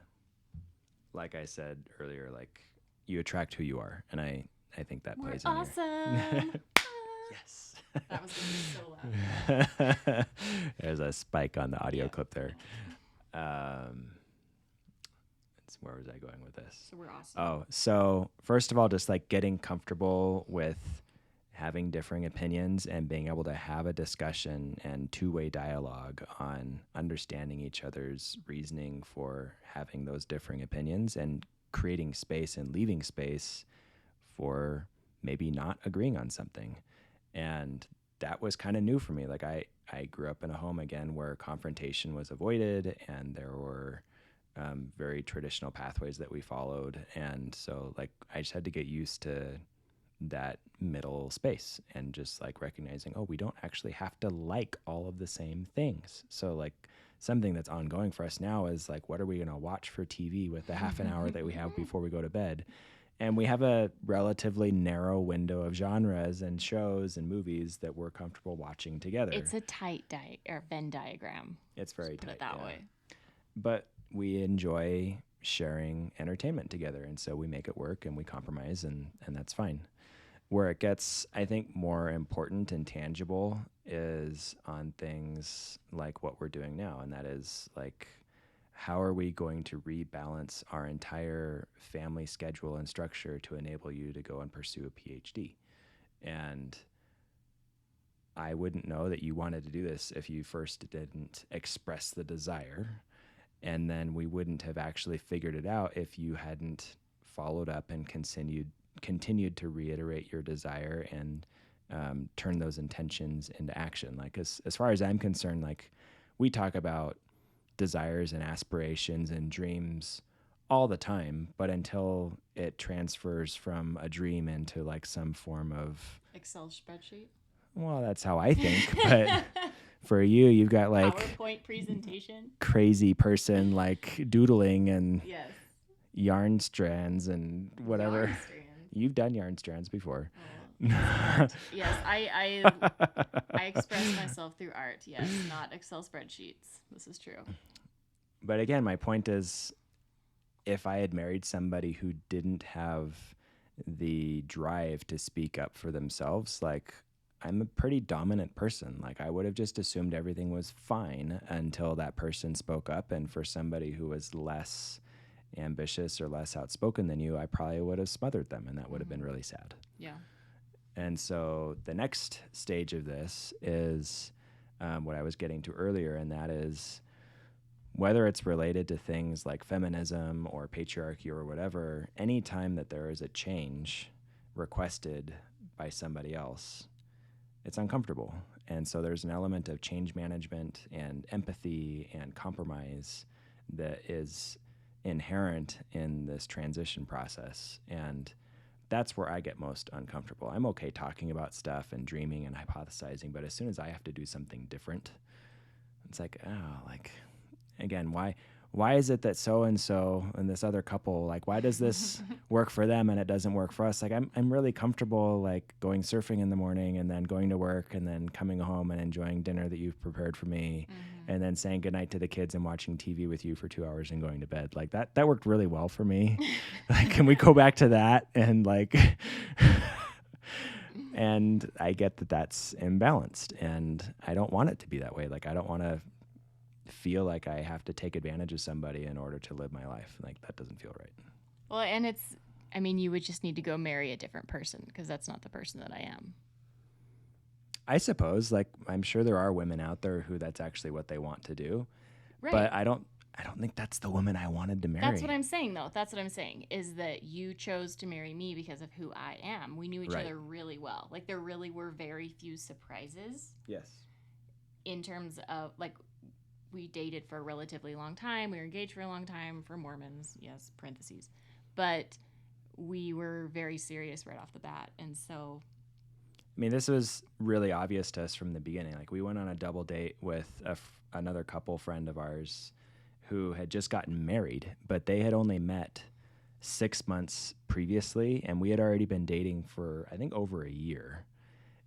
S2: Like I said earlier, like you attract who you are. And I think that plays in
S1: awesome.
S2: Yes.
S1: That was going to be so loud.
S2: There's a spike on the audio clip there. Where was I going with this?
S1: So we're awesome.
S2: Oh, so first of all, just like getting comfortable with having differing opinions and being able to have a discussion and two-way dialogue on understanding each other's reasoning for having those differing opinions and creating space and leaving space for maybe not agreeing on something. And that was kind of new for me. Like I grew up in a home again where confrontation was avoided and there were very traditional pathways that we followed. And so like I just had to get used to that middle space and just like recognizing, oh, we don't actually have to like all of the same things. So like something that's ongoing for us now is like, what are we going to watch for TV with the half an hour that we have before we go to bed? And we have a relatively narrow window of genres and shows and movies that we're comfortable watching together.
S1: It's a tight Venn diagram.
S2: It's very
S1: Put
S2: tight.
S1: it that
S2: yeah.
S1: way.
S2: But we enjoy sharing entertainment together. And so we make it work and we compromise, and that's fine. Where it gets, I think, more important and tangible is on things like what we're doing now. And that is like, how are we going to rebalance our entire family schedule and structure to enable you to go and pursue a PhD? And I wouldn't know that you wanted to do this if you first didn't express the desire. And then we wouldn't have actually figured it out if you hadn't followed up and continued to reiterate your desire and turn those intentions into action. Like as far as I'm concerned, like we talk about desires and aspirations and dreams all the time, but until it transfers from a dream into like some form of
S1: Excel spreadsheet.
S2: Well, that's how I think, but for you, you've got like
S1: PowerPoint presentation.
S2: Crazy person like doodling and
S1: Yes.
S2: yarn strands and whatever.
S1: Yarn strands.
S2: You've done yarn strands before.
S1: Oh, yes, I express myself through art. Yes, not Excel spreadsheets. This is true.
S2: But again, my point is, if I had married somebody who didn't have the drive to speak up for themselves, like I'm a pretty dominant person. Like I would have just assumed everything was fine until that person spoke up. And for somebody who was less ambitious or less outspoken than you, I probably would have smothered them, and that would have been really sad.
S1: Yeah.
S2: And so the next stage of this is what I was getting to earlier, and that is whether it's related to things like feminism or patriarchy or whatever, any time that there is a change requested by somebody else, it's uncomfortable. And so there's an element of change management and empathy and compromise that is inherent in this transition process. And that's where I get most uncomfortable. I'm okay talking about stuff and dreaming and hypothesizing, but as soon as I have to do something different, it's like, oh, like, again, why is it that so-and-so and this other couple, like, why does this work for them and it doesn't work for us? Like, I'm really comfortable, like, going surfing in the morning and then going to work and then coming home and enjoying dinner that you've prepared for me, and then saying goodnight to the kids and watching TV with you for 2 hours and going to bed. Like, that worked really well for me. Like, can we go back to that? And, like, and I get that that's imbalanced, and I don't want it to be that way. Like, I don't want to feel like I have to take advantage of somebody in order to live my life. Like, that doesn't feel right.
S1: Well, and you would just need to go marry a different person, because that's not the person that I am.
S2: I suppose, like, I'm sure there are women out there who that's actually what they want to do. Right. But I don't think that's the woman I wanted to marry.
S1: That's what I'm saying, though. That's what I'm saying, is that you chose to marry me because of who I am. We knew each other really well. Like, there really were very few surprises.
S2: Yes.
S1: In terms of, like, we dated for a relatively long time. We were engaged for a long time, for Mormons, yes, parentheses. But we were very serious right off the bat. And so,
S2: I mean, this was really obvious to us from the beginning. Like, we went on a double date with another couple friend of ours who had just gotten married, but they had only met 6 months previously, and we had already been dating for, I think, over a year.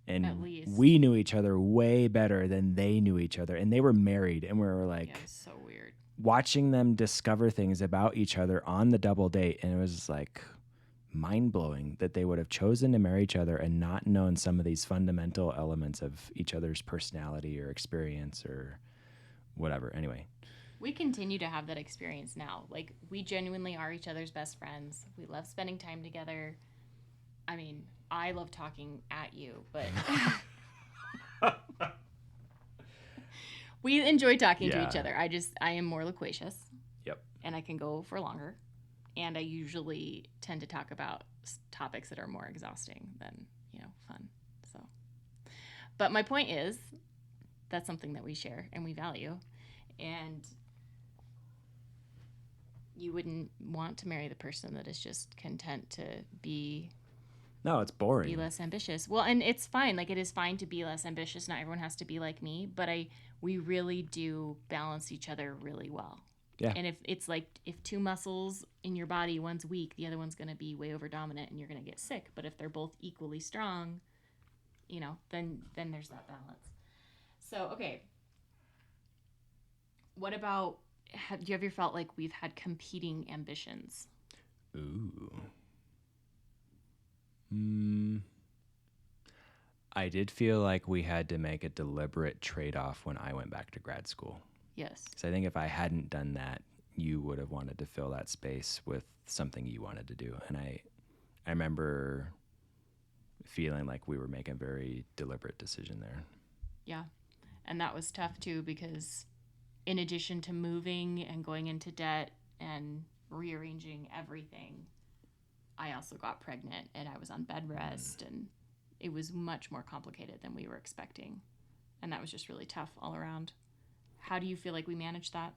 S2: And
S1: at least
S2: we knew each other way better than they knew each other. And they were married, and we were like,
S1: yeah, it was so weird
S2: watching them discover things about each other on the double date. And it was like mind blowing that they would have chosen to marry each other and not known some of these fundamental elements of each other's personality or experience or whatever. Anyway,
S1: we continue to have that experience now. Like, we genuinely are each other's best friends. We love spending time together. I mean, I love talking at you, but we enjoy talking to each other. I am more loquacious.
S2: Yep.
S1: And I can go for longer. And I usually tend to talk about topics that are more exhausting than, fun. So, but my point is, that's something that we share and we value. And you wouldn't want to marry the person that is just content to be...
S2: No, it's boring.
S1: Be less ambitious. Well, and it's fine. Like, it is fine to be less ambitious. Not everyone has to be like me, but we really do balance each other really well.
S2: Yeah.
S1: And if it's like if two muscles in your body, one's weak, the other one's going to be way over dominant and you're going to get sick. But if they're both equally strong, then there's that balance. So, okay. What about, have you ever felt like we've had competing ambitions?
S2: Ooh. I did feel like we had to make a deliberate trade-off when I went back to grad school.
S1: Yes.
S2: So I think if I hadn't done that, you would have wanted to fill that space with something you wanted to do. And I remember feeling like we were making a very deliberate decision there.
S1: Yeah. And that was tough too, because in addition to moving and going into debt and rearranging everything, I also got pregnant and I was on bed rest and it was much more complicated than we were expecting. And that was just really tough all around. How do you feel like we managed that?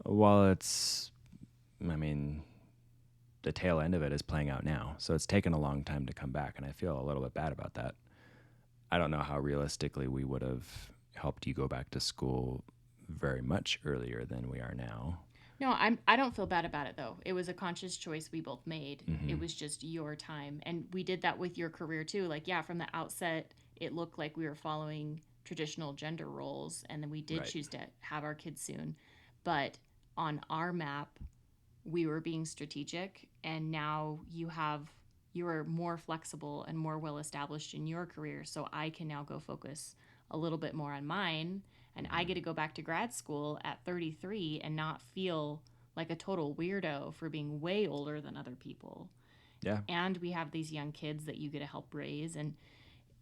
S2: Well, the tail end of it is playing out now. So it's taken a long time to come back, and I feel a little bit bad about that. I don't know how realistically we would have helped you go back to school very much earlier than we are now.
S1: No, I don't feel bad about it though. It was a conscious choice we both made.
S2: Mm-hmm.
S1: It was just your time. And we did that with your career too. Like, yeah, from the outset, it looked like we were following traditional gender roles, and then we did
S2: Right.
S1: choose to have our kids soon. But on our map, we were being strategic, and now you are more flexible and more well established in your career, so I can now go focus a little bit more on mine, and I get to go back to grad school at 33 and not feel like a total weirdo for being way older than other people.
S2: Yeah.
S1: And we have these young kids that you get to help raise, and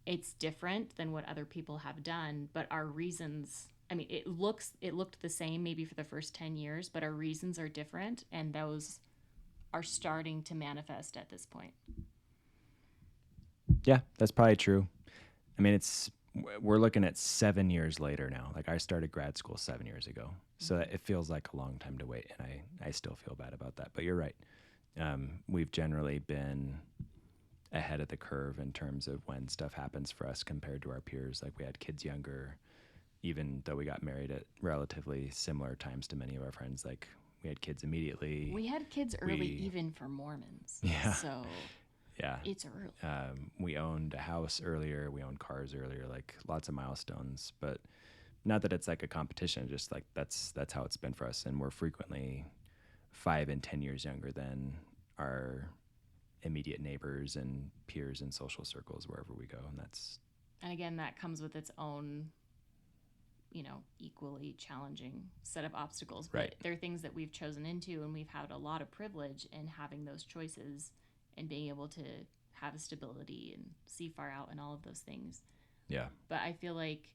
S1: it's different than what other people have done, but our reasons, I mean, it looked the same maybe for the first 10 years, but our reasons are different, and those are starting to manifest at this point.
S2: Yeah, that's probably true. I mean, we're looking at 7 years later now. Like, I started grad school 7 years ago, so it feels like a long time to wait, and I still feel bad about that. But you're right. We've generally been ahead of the curve in terms of when stuff happens for us compared to our peers. Like, we had kids younger, even though we got married at relatively similar times to many of our friends. Like, we had kids immediately.
S1: We had kids early, even for Mormons.
S2: Yeah.
S1: So
S2: yeah,
S1: it's early.
S2: We owned a house earlier. We owned cars earlier. Like, lots of milestones. But not that it's like a competition. Just like that's how it's been for us. And we're frequently 5 and 10 years younger than our immediate neighbors and peers in social circles wherever we go.
S1: And again, that comes with its own, equally challenging set of obstacles. But
S2: right.
S1: There are things that we've chosen into, and we've had a lot of privilege in having those choices and being able to have a stability and see far out and all of those things.
S2: Yeah.
S1: But I feel like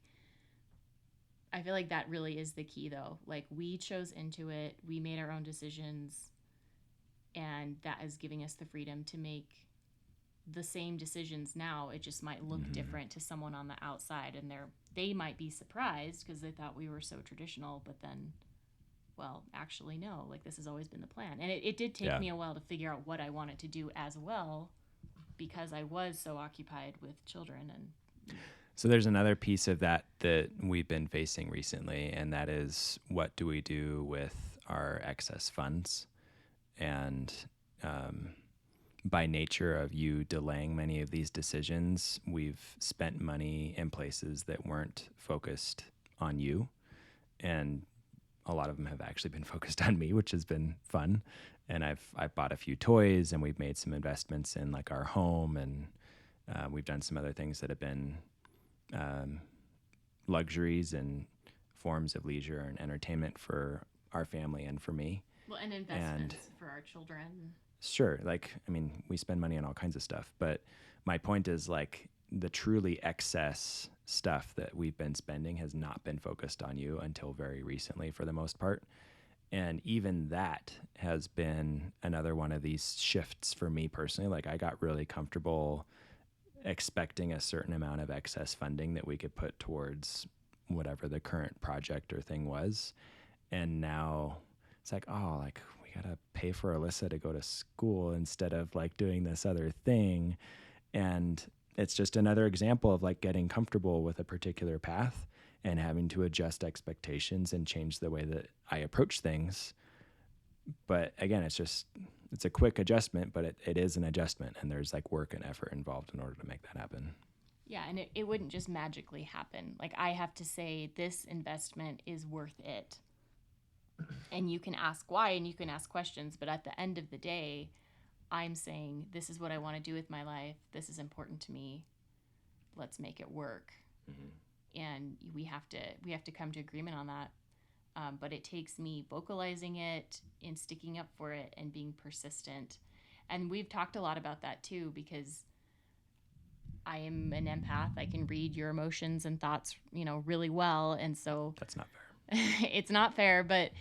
S1: that really is the key, though. Like, we chose into it, we made our own decisions, and that is giving us the freedom to make the same decisions now. It just might look different to someone on the outside, and they might be surprised because they thought we were so traditional, but then, well, actually no, like, this has always been the plan. And it did take me a while to figure out what I wanted to do as well, because I was so occupied with children. And
S2: so there's another piece of that we've been facing recently, and that is, what do we do with our excess funds? And by nature of you delaying many of these decisions, we've spent money in places that weren't focused on you. And a lot of them have actually been focused on me, which has been fun. And I've bought a few toys, and we've made some investments in like our home, and we've done some other things that have been luxuries and forms of leisure and entertainment for our family and for me.
S1: Well, and investments for our children.
S2: Sure. Like, I mean, we spend money on all kinds of stuff, but my point is, like, the truly excess stuff that we've been spending has not been focused on you until very recently, for the most part. And even that has been another one of these shifts for me personally. Like, I got really comfortable expecting a certain amount of excess funding that we could put towards whatever the current project or thing was. And now it's like, oh, like, we got to pay for Alyssa to go to school instead of like doing this other thing. And it's just another example of like getting comfortable with a particular path and having to adjust expectations and change the way that I approach things. But again, it's a quick adjustment, but it is an adjustment, and there's like work and effort involved in order to make that happen.
S1: Yeah, and it wouldn't just magically happen. Like, I have to say this investment is worth it. And you can ask why and you can ask questions, but at the end of the day, I'm saying this is what I want to do with my life. This is important to me. Let's make it work. And we have to come to agreement on that. But it takes me vocalizing it and sticking up for it and being persistent. And we've talked a lot about that too, because I am an empath. I can read your emotions and thoughts, really well. And so
S2: That's not fair.
S1: it's not fair, but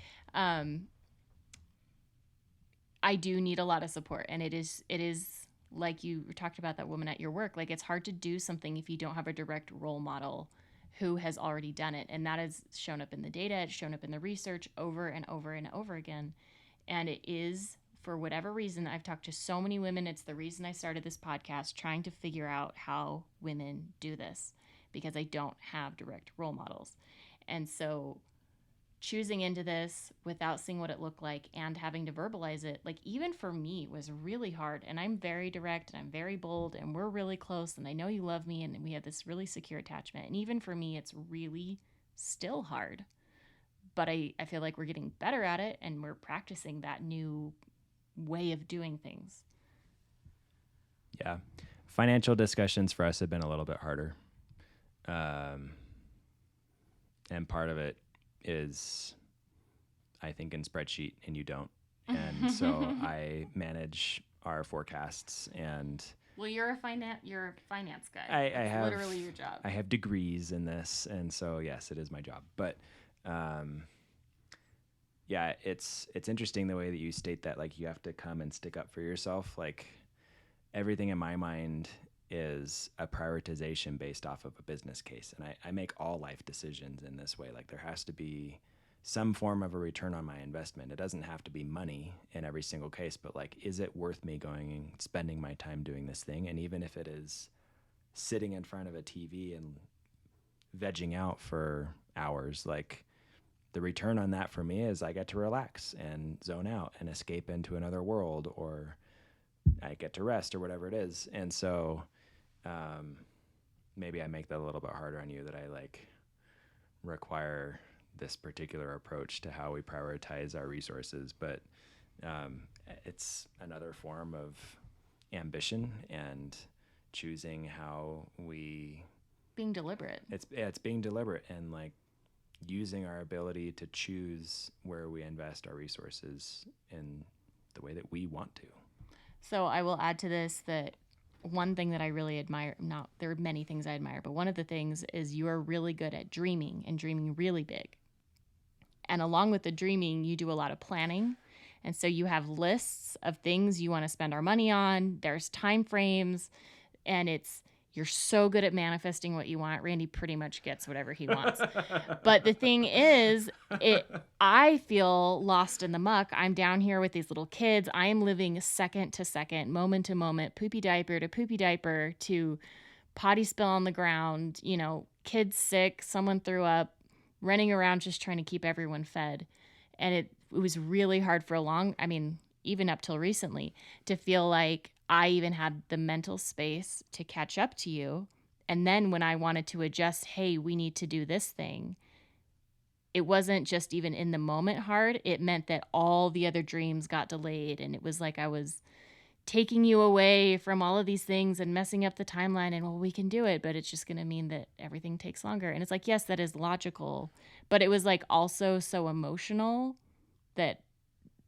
S1: I do need a lot of support. And it is like you talked about that woman at your work. Like, it's hard to do something if you don't have a direct role model who has already done it. And that has shown up in the data. It's shown up in the research over and over and over again. And it is, for whatever reason, I've talked to so many women. It's the reason I started this podcast, trying to figure out how women do this, because I don't have direct role models. And so choosing into this without seeing what it looked like and having to verbalize it, like, even for me, was really hard. And I'm very direct and I'm very bold and we're really close and I know you love me and we have this really secure attachment. And even for me, it's really still hard. But I feel like we're getting better at it and we're practicing that new way of doing things.
S2: Yeah. Financial discussions for us have been a little bit harder. And part of it is, I think, in spreadsheet and you don't. And so I manage our forecasts and...
S1: Well, you're a finance guy.
S2: I have
S1: literally your job.
S2: I have degrees in this, and so yes, it is my job. But yeah, it's interesting the way that you state that. Like, you have to come and stick up for yourself. Like, everything in my mind is a prioritization based off of a business case, and I make all life decisions in this way. Like, there has to be some form of a return on my investment. It doesn't have to be money in every single case, but like, is it worth me going and spending my time doing this thing? And even if it is sitting in front of a TV and vegging out for hours, like, the return on that for me is I get to relax and zone out and escape into another world, or I get to rest, or whatever it is. And so maybe I make that a little bit harder on you, that I like require this particular approach to how we prioritize our resources. But it's another form of ambition and choosing how we...
S1: Being deliberate.
S2: It's being deliberate and like using our ability to choose where we invest our resources in the way that we want to.
S1: So I will add to this that one thing that I really admire, there are many things I admire, but one of the things is you are really good at dreaming and dreaming really big. And along with the dreaming, you do a lot of planning. And so you have lists of things you want to spend our money on. There's time frames, and you're so good at manifesting what you want. Randy pretty much gets whatever he wants. But the thing is, I feel lost in the muck. I'm down here with these little kids. I am living second to second, moment to moment, poopy diaper to poopy diaper to potty spill on the ground, kids sick, someone threw up, running around just trying to keep everyone fed. And it was really hard for even up till recently, to feel like I even had the mental space to catch up to you. And then when I wanted to adjust, hey, we need to do this thing, it wasn't just even in the moment hard. It meant that all the other dreams got delayed. And it was like I was taking you away from all of these things and messing up the timeline. And, well, we can do it, but it's just going to mean that everything takes longer. And it's like, yes, that is logical. But it was like also so emotional that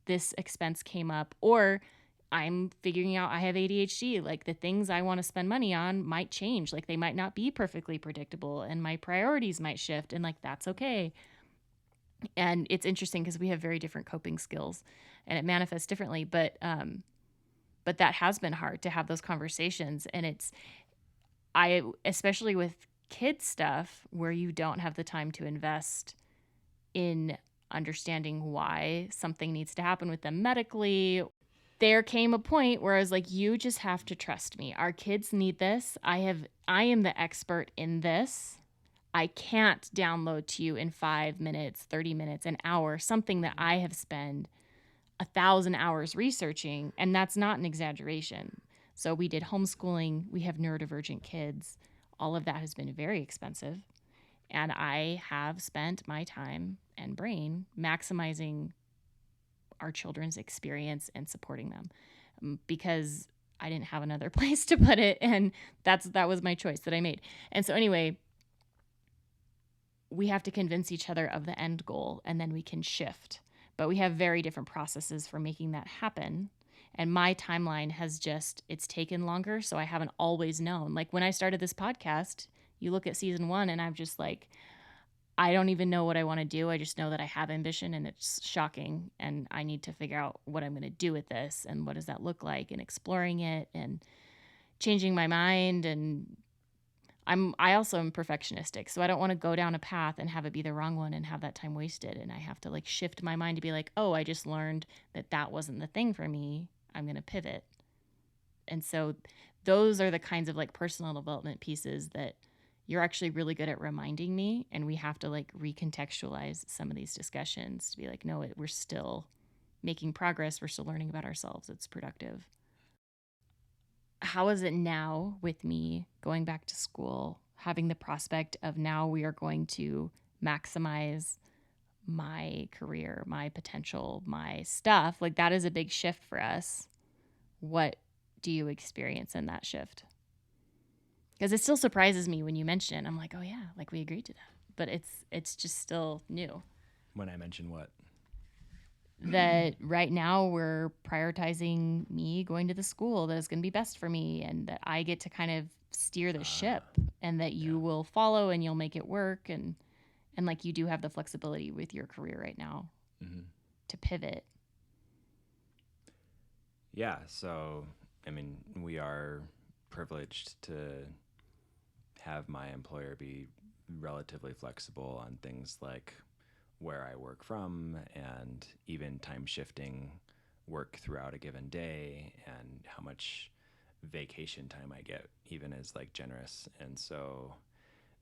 S1: this expense came up. Or I'm figuring out I have ADHD. Like, the things I want to spend money on might change. Like, they might not be perfectly predictable and my priorities might shift, and like, that's okay. And it's interesting because we have very different coping skills and it manifests differently. But that has been hard to have those conversations. And especially with kid stuff where you don't have the time to invest in understanding why something needs to happen with them medically. There came a point where I was like, you just have to trust me. Our kids need this. I am the expert in this. I can't download to you in 5 minutes, 30 minutes, an hour, something that I have spent 1,000 hours researching. And that's not an exaggeration. So we did homeschooling. We have neurodivergent kids. All of that has been very expensive. And I have spent my time and brain maximizing our children's experience and supporting them because I didn't have another place to put it. And that was my choice that I made. And so anyway, we have to convince each other of the end goal, and then we can shift. But we have very different processes for making that happen. And my timeline has it's taken longer. So I haven't always known. Like when I started this podcast, you look at season 1 and I'm just like, I don't even know what I want to do. I just know that I have ambition and it's shocking. And I need to figure out what I'm going to do with this and what does that look like, and exploring it and changing my mind. And I also am perfectionistic, so I don't want to go down a path and have it be the wrong one and have that time wasted. And I have to like shift my mind to be like, oh, I just learned that wasn't the thing for me. I'm going to pivot. And so those are the kinds of like personal development pieces that you're actually really good at reminding me. And we have to like recontextualize some of these discussions to be like, no, we're still making progress. We're still learning about ourselves. It's productive. How is it now with me going back to school, having the prospect of now we are going to maximize my career, my potential, my stuff? Like that is a big shift for us. What do you experience in that shift? Because it still surprises me when you mention it. I'm like, oh yeah, like we agreed to that. But it's just still new.
S2: When I mention what?
S1: That right now we're prioritizing me going to the school that is going to be best for me, and that I get to kind of steer the ship, and that you will follow and you'll make it work, and like you do have the flexibility with your career right now to pivot.
S2: Yeah, so I mean, we are privileged to have my employer be relatively flexible on things like where I work from, and even time shifting work throughout a given day, and how much vacation time I get even is like generous. And so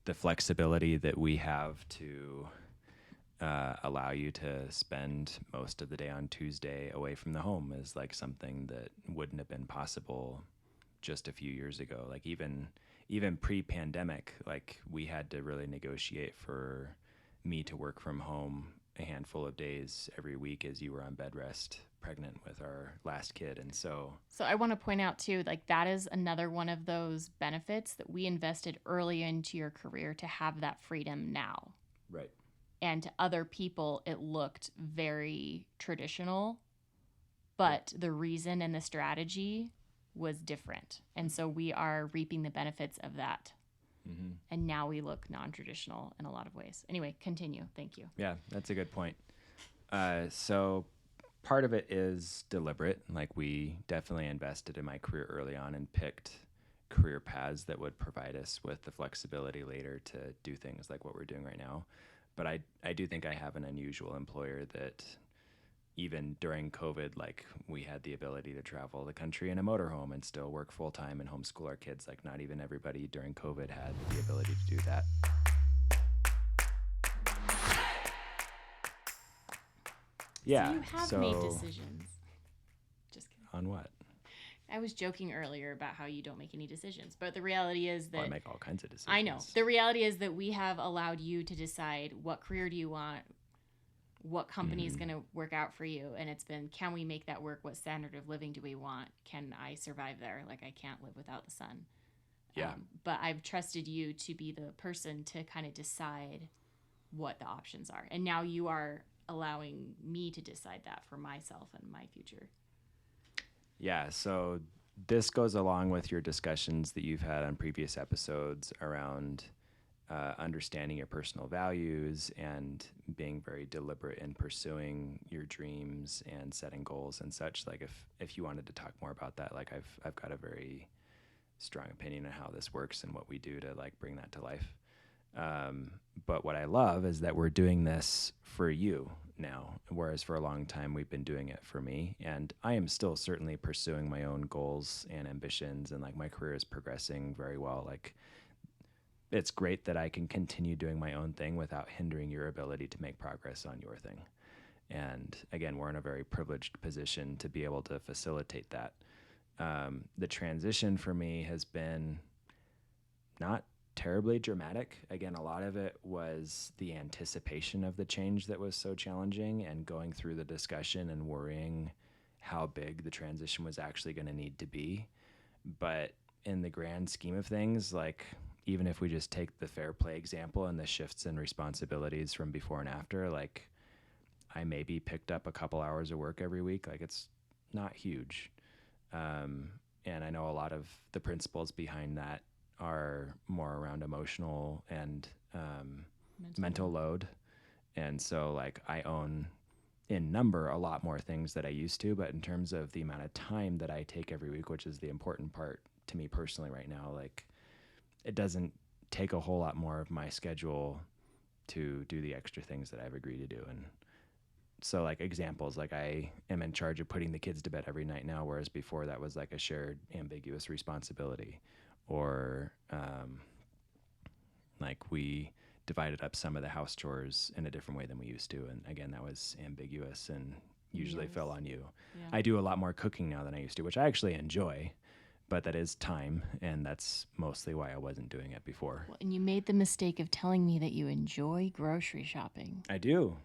S2: the flexibility that we have to allow you to spend most of the day on Tuesday away from the home is like something that wouldn't have been possible just a few years ago. Like even pre-pandemic, like we had to really negotiate for me to work from home a handful of days every week as you were on bed rest pregnant with our last kid. And so
S1: I want to point out too, like that is another one of those benefits that we invested early into your career to have that freedom now.
S2: Right.
S1: And to other people, it looked very traditional, but the reason and the strategy was different. And so we are reaping the benefits of that. Mm-hmm. And now we look non-traditional in a lot of ways. Anyway, continue. Thank you.
S2: Yeah, that's a good point. So part of it is deliberate. Like we definitely invested in my career early on and picked career paths that would provide us with the flexibility later to do things like what we're doing right now. But I do think I have an unusual employer that even during COVID, like we had the ability to travel the country in a motorhome and still work full time and homeschool our kids. Like not even everybody during COVID had the ability to do that. Yeah.
S1: So you have made decisions. Just kidding.
S2: On what?
S1: I was joking earlier about how you don't make any decisions, but the reality is that
S2: I make all kinds of decisions.
S1: I know. The reality is that we have allowed you to decide what career do you want, what company is going to work out for you, and it's been, can we make that work? What standard of living do we want? Can I survive there? Like I can't live without the sun.
S2: Yeah.
S1: But I've trusted you to be the person to kind of decide what the options are, and now you are allowing me to decide that for myself and my future.
S2: Yeah, so this goes along with your discussions that you've had on previous episodes around understanding your personal values and being very deliberate in pursuing your dreams and setting goals and such. Like if you wanted to talk more about that, like I've got a very strong opinion on how this works and what we do to like bring that to life. But what I love is that we're doing this for you now, whereas for a long time we've been doing it for me. And I am still certainly pursuing my own goals and ambitions, and like my career is progressing very well. Like it's great that I can continue doing my own thing without hindering your ability to make progress on your thing. And again, we're in a very privileged position to be able to facilitate that. The transition for me has been not terribly dramatic. Again, a lot of it was the anticipation of the change that was so challenging, and going through the discussion and worrying how big the transition was actually going to need to be. But in the grand scheme of things, like, even if we just take the Fair Play example and the shifts in responsibilities from before and after, like, I maybe picked up a couple hours of work every week. Like, it's not huge. And I know a lot of the principles behind that are more around emotional and mental load. And so, like, I own in number a lot more things that I used to, but in terms of the amount of time that I take every week, which is the important part to me personally right now, like, it doesn't take a whole lot more of my schedule to do the extra things that I've agreed to do. And so, like, examples, like, I am in charge of putting the kids to bed every night now, whereas before that was like a shared ambiguous responsibility. Or like, we divided up some of the house chores in a different way than we used to, and again, that was ambiguous and usually fell on you.
S1: Yeah.
S2: I do a lot more cooking now than I used to, which I actually enjoy, but that is time, and that's mostly why I wasn't doing it before.
S1: Well, and you made the mistake of telling me that you enjoy grocery shopping.
S2: I do,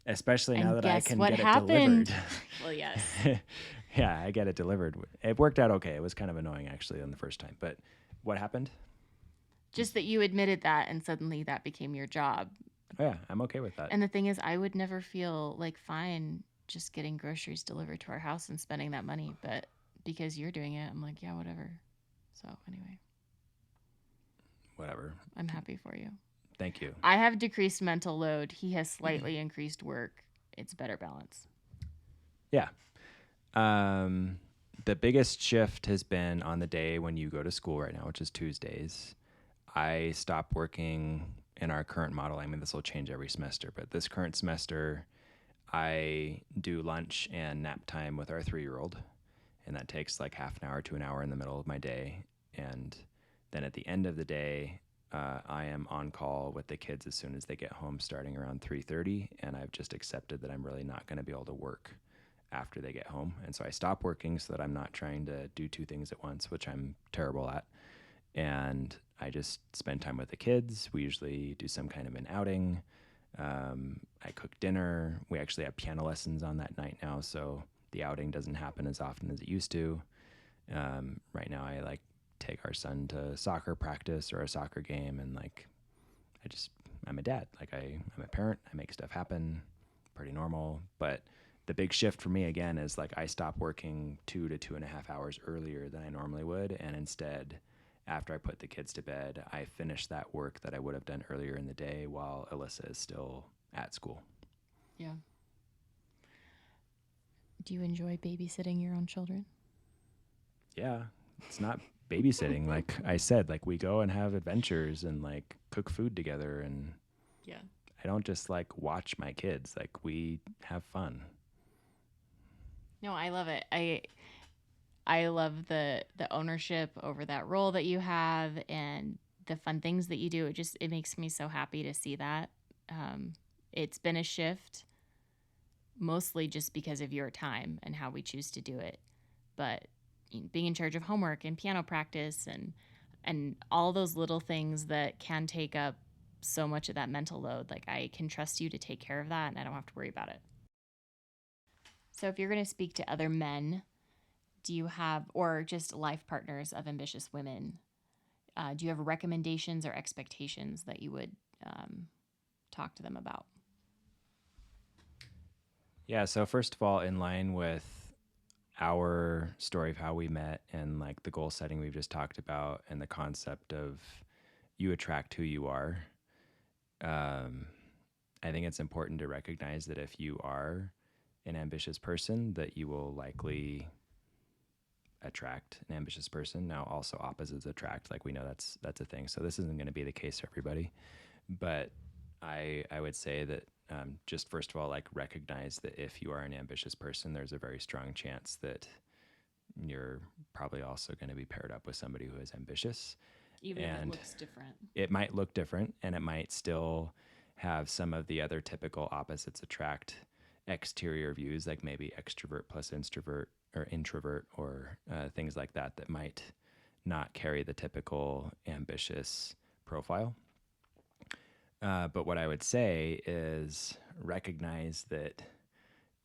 S2: especially now
S1: And
S2: that I
S1: guess
S2: can
S1: what
S2: get
S1: happened?
S2: it delivered.
S1: Well, yes.
S2: Yeah, I get it delivered. It worked out okay. It was kind of annoying actually on the first time, but what happened?
S1: Just that you admitted that, and suddenly that became your job.
S2: Oh yeah, I'm okay with that.
S1: And the thing is, I would never feel like fine just getting groceries delivered to our house and spending that money. But because you're doing it, I'm like, yeah, whatever. So anyway,
S2: Whatever.
S1: I'm happy for you.
S2: Thank you.
S1: I have decreased mental load. He has slightly increased work. It's better balance.
S2: Yeah. The biggest shift has been on the day when you go to school right now, which is Tuesdays. I stop working in our current model. I mean, this will change every semester, but this current semester, I do lunch and nap time with our 3-year-old, and that takes like half an hour to an hour in the middle of my day. And then at the end of the day, I am on call with the kids as soon as they get home, starting around 3:30, and I've just accepted that I'm really not going to be able to work after they get home. And so I stop working so that I'm not trying to do two things at once, which I'm terrible at. And I just spend time with the kids. We usually do some kind of an outing. I cook dinner. We actually have piano lessons on that night now, so the outing doesn't happen as often as it used to. Right now, I like take our son to soccer practice or a soccer game, and like, I'm a dad. Like, I'm a parent. I make stuff happen. Pretty normal. But the big shift for me again is like, I stop working 2 to 2.5 hours earlier than I normally would, and instead, after I put the kids to bed, I finish that work that I would have done earlier in the day while Alyssa is still at school.
S1: Yeah. Do you enjoy babysitting your own children?
S2: Yeah, it's not babysitting. Like I said, like, we go and have adventures and like cook food together, and
S1: Yeah.
S2: I don't just like watch my kids. Like, we have fun.
S1: No, I love it. I love the ownership over that role that you have and the fun things that you do. It makes me so happy to see that. It's been a shift, mostly just because of your time and how we choose to do it. But being in charge of homework and piano practice and all those little things that can take up so much of that mental load, like, I can trust you to take care of that, and I don't have to worry about it. So if you're going to speak to other men, do you have, or just life partners of ambitious women, do you have recommendations or expectations that you would talk to them about?
S2: Yeah, so first of all, in line with our story of how we met and like the goal setting we've just talked about and the concept of you attract who you are, I think it's important to recognize that if you are an ambitious person, that you will likely attract an ambitious person. Now, also opposites attract. Like, we know that's a thing. So this isn't going to be the case for everybody. But I would say that just first of all, like, recognize that if you are an ambitious person, there's a very strong chance that you're probably also going to be paired up with somebody who is ambitious.
S1: Even if it
S2: And
S1: looks different.
S2: it might look different, and it might still have some of the other typical opposites attract exterior views, like maybe extrovert plus introvert, or things like that might not carry the typical ambitious profile. But what I would say is recognize that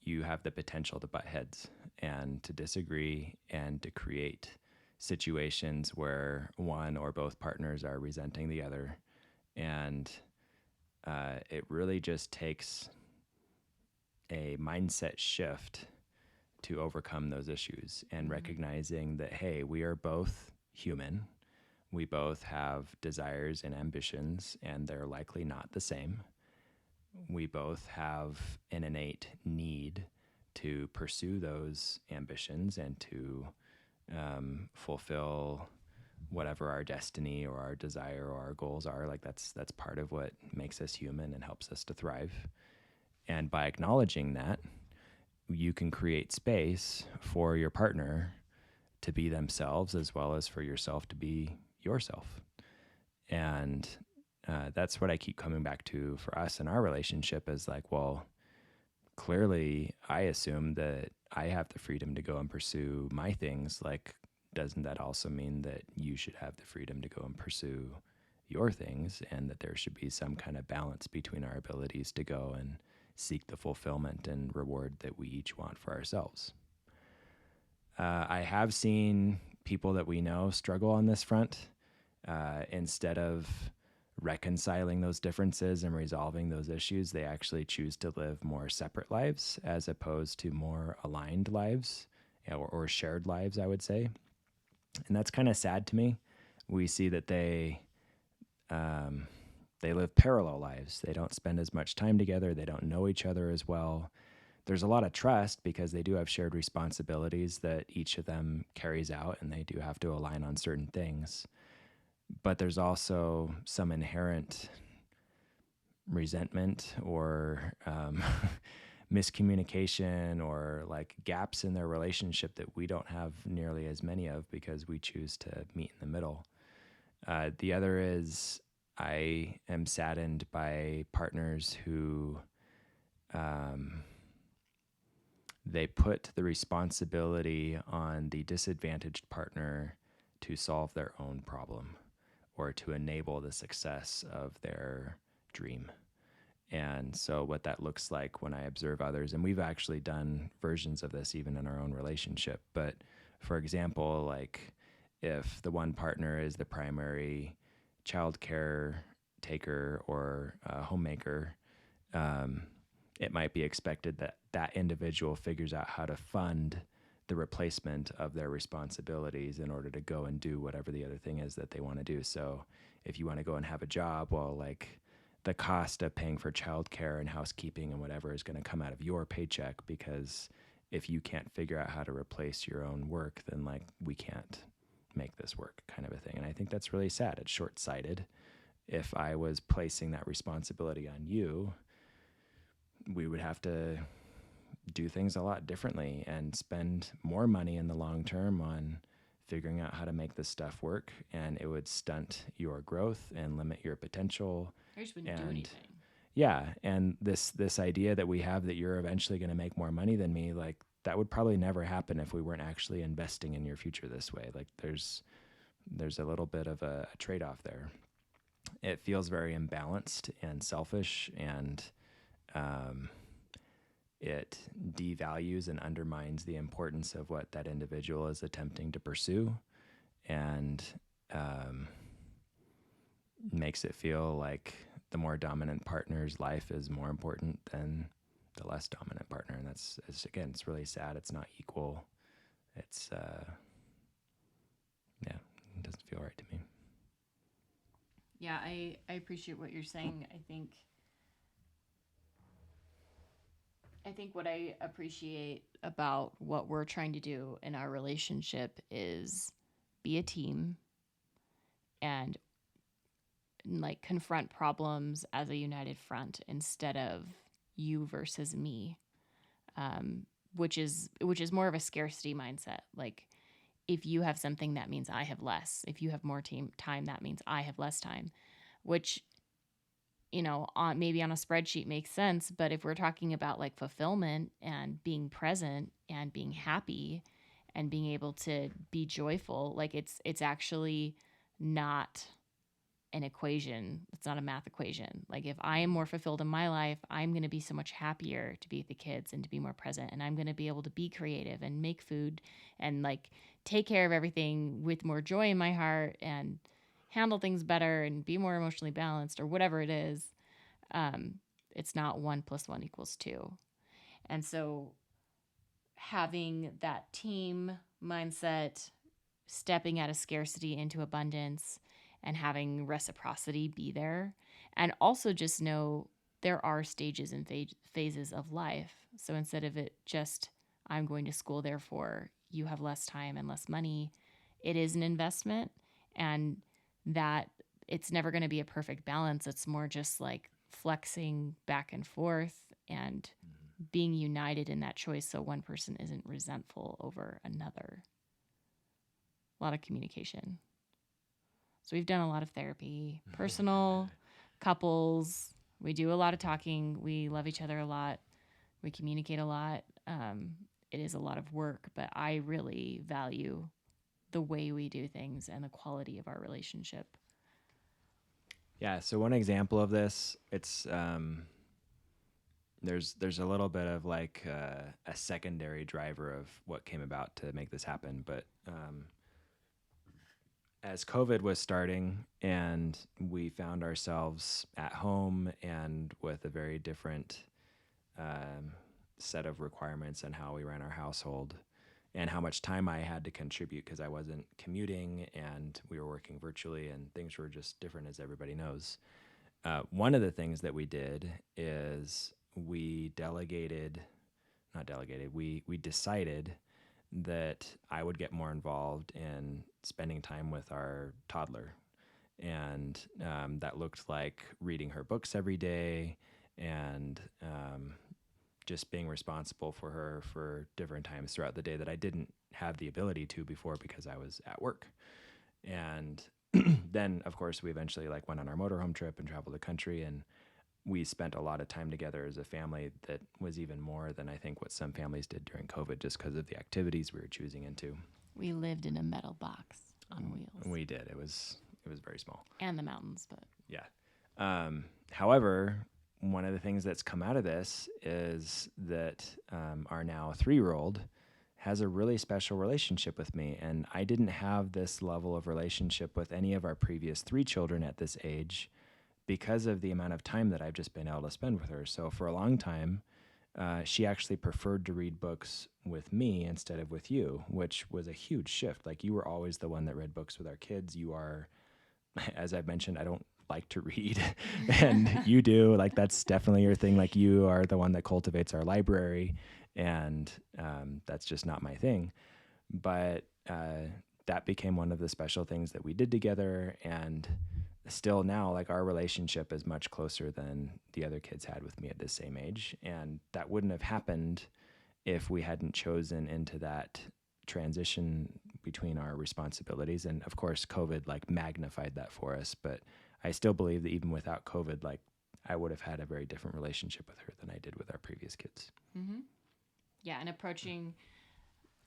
S2: you have the potential to butt heads and to disagree and to create situations where one or both partners are resenting the other. And it really just takes a mindset shift to overcome those issues and recognizing that, hey, we are both human. We both have desires and ambitions, and they're likely not the same. We both have an innate need to pursue those ambitions and to fulfill whatever our destiny or our desire or our goals are. Like that's part of what makes us human and helps us to thrive. And by acknowledging that, you can create space for your partner to be themselves as well as for yourself to be yourself. And that's what I keep coming back to for us in our relationship is like, well, clearly I assume that I have the freedom to go and pursue my things. Like, doesn't that also mean that you should have the freedom to go and pursue your things, and that there should be some kind of balance between our abilities to go and seek the fulfillment and reward that we each want for ourselves? I have seen people that we know struggle on this front. Instead of reconciling those differences and resolving those issues, they actually choose to live more separate lives as opposed to more aligned lives, or shared lives, I would say. And that's kind of sad to me. We see that they live parallel lives. They don't spend as much time together. They don't know each other as well. There's a lot of trust because they do have shared responsibilities that each of them carries out, and they do have to align on certain things. But there's also some inherent resentment or miscommunication or like gaps in their relationship that we don't have nearly as many of because we choose to meet in the middle. The other is I am saddened by partners who they put the responsibility on the disadvantaged partner to solve their own problem or to enable the success of their dream. And so what that looks like when I observe others, and we've actually done versions of this even in our own relationship, but for example, like if the one partner is the primary child care taker or homemaker, it might be expected that that individual figures out how to fund the replacement of their responsibilities in order to go and do whatever the other thing is that they want to do. So if you want to go and have a job, well, like the cost of paying for childcare and housekeeping and whatever is going to come out of your paycheck, because if you can't figure out how to replace your own work, then like we can't make this work, kind of a thing. And I think that's really sad. It's short-sighted. If I was placing that responsibility on you, we would have to do things a lot differently and spend more money in the long term on figuring out how to make this stuff work, and it would stunt your growth and limit your potential.
S1: I just wouldn't do anything.
S2: Yeah, and this idea that we have that you're eventually going to make more money than me, like that would probably never happen if we weren't actually investing in your future this way. Like there's a little bit of a trade-off there. It feels very imbalanced and selfish, and it devalues and undermines the importance of what that individual is attempting to pursue, and makes it feel like the more dominant partner's life is more important than the less dominant partner. And again, it's really sad. It's not equal. It's, it doesn't feel right to me.
S1: Yeah, I appreciate what you're saying. I think what I appreciate about what we're trying to do in our relationship is be a team and like confront problems as a united front instead of you versus me, which is more of a scarcity mindset. Like if you have something, that means I have less. If you have more time, that means I have less time, which, maybe on a spreadsheet makes sense. But if we're talking about like fulfillment and being present and being happy and being able to be joyful, like it's actually not an equation. It's not a math equation. Like if I am more fulfilled in my life, I'm going to be so much happier to be with the kids and to be more present. And I'm going to be able to be creative and make food and like take care of everything with more joy in my heart and handle things better and be more emotionally balanced or whatever it is. It's not 1+1=2. And so having that team mindset, stepping out of scarcity into abundance, and having reciprocity be there. And also just know there are stages and phases of life. So instead of it just, I'm going to school, therefore you have less time and less money, it is an investment, and that it's never going to be a perfect balance. It's more just like flexing back and forth and being united in that choice so one person isn't resentful over another. A lot of communication. So we've done a lot of therapy, personal, couples. We do a lot of talking. We love each other a lot. We communicate a lot. It is a lot of work, but I really value the way we do things and the quality of our relationship.
S2: Yeah. So one example of this, it's there's a little bit of like a secondary driver of what came about to make this happen, but as COVID was starting and we found ourselves at home and with a very different set of requirements and how we ran our household and how much time I had to contribute because I wasn't commuting and we were working virtually and things were just different, as everybody knows. One of the things that we did is we decided that I would get more involved in spending time with our toddler. And that looked like reading her books every day and just being responsible for her for different times throughout the day that I didn't have the ability to before because I was at work. And then, of course, we eventually like went on our motorhome trip and traveled the country, and we spent a lot of time together as a family that was even more than I think what some families did during COVID just because of the activities we were choosing into.
S1: We lived in a metal box on wheels.
S2: We did. It was very small.
S1: And the mountains, but
S2: yeah. However, one of the things that's come out of this is that our now 3-year-old has a really special relationship with me, and I didn't have this level of relationship with any of our previous 3 children at this age because of the amount of time that I've just been able to spend with her. So for a long time, she actually preferred to read books with me instead of with you, which was a huge shift. Like, you were always the one that read books with our kids. You are, as I've mentioned, I don't like to read and you do. Like, that's definitely your thing. Like, you are the one that cultivates our library, and that's just not my thing. But that became one of the special things that we did together, and still now, like, our relationship is much closer than the other kids had with me at the same age. And that wouldn't have happened if we hadn't chosen into that transition between our responsibilities. And of course, COVID like magnified that for us. But I still believe that even without COVID, like, I would have had a very different relationship with her than I did with our previous kids.
S1: Mm-hmm. Yeah. And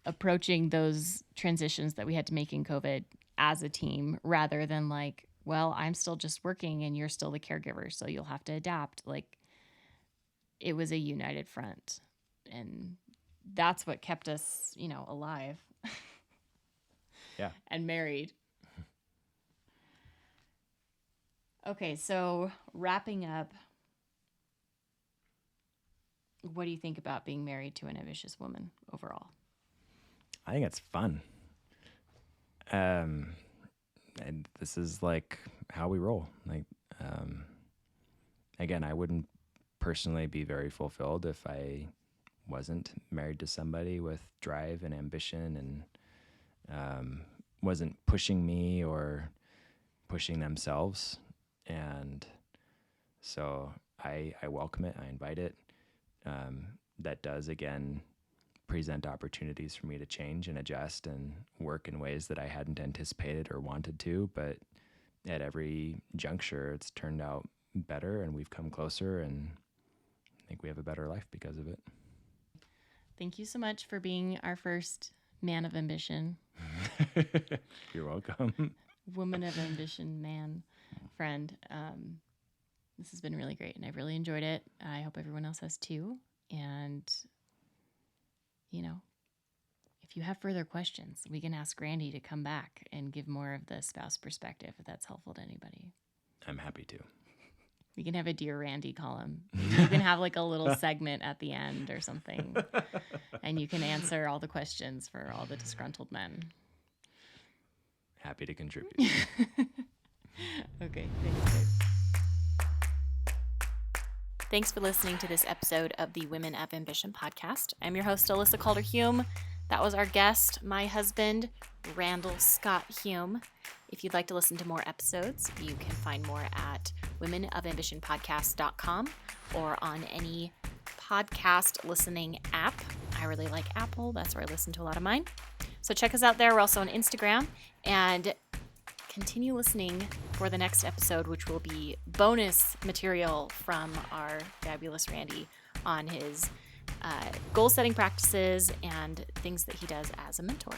S1: approaching those transitions that we had to make in COVID as a team, rather than like, well, I'm still just working and you're still the caregiver, so you'll have to adapt. Like, it was a united front, and that's what kept us, alive.
S2: Yeah.
S1: And married. Okay, so wrapping up, what do you think about being married to an ambitious woman overall?
S2: I think it's fun. And this is like how we roll. Like, again, I wouldn't personally be very fulfilled if I wasn't married to somebody with drive and ambition and wasn't pushing me or pushing themselves. And so I welcome it. I invite it. That does, again, present opportunities for me to change and adjust and work in ways that I hadn't anticipated or wanted to. But at every juncture, it's turned out better, and we've come closer, and I think we have a better life because of it.
S1: Thank you so much for being our first man of ambition.
S2: You're welcome.
S1: Woman of ambition, man, friend. This has been really great, and I've really enjoyed it. I hope everyone else has too. And, if you have further questions, we can ask Randy to come back and give more of the spouse perspective, if that's helpful to anybody.
S2: I'm happy to.
S1: We can have a Dear Randy column. You can have like a little segment at the end or something, and you can answer all the questions for all the disgruntled men.
S2: Happy to contribute.
S1: Okay, thanks, babe. Thanks for listening to this episode of the Women of Ambition podcast. I'm your host, Alyssa Calder-Hume. That was our guest, my husband, Randall Scott Hume. If you'd like to listen to more episodes, you can find more at womenofambitionpodcast.com or on any podcast listening app. I really like Apple. That's where I listen to a lot of mine. So check us out there. We're also on Instagram. And continue listening for the next episode, which will be bonus material from our fabulous Randy on his goal-setting practices and things that he does as a mentor.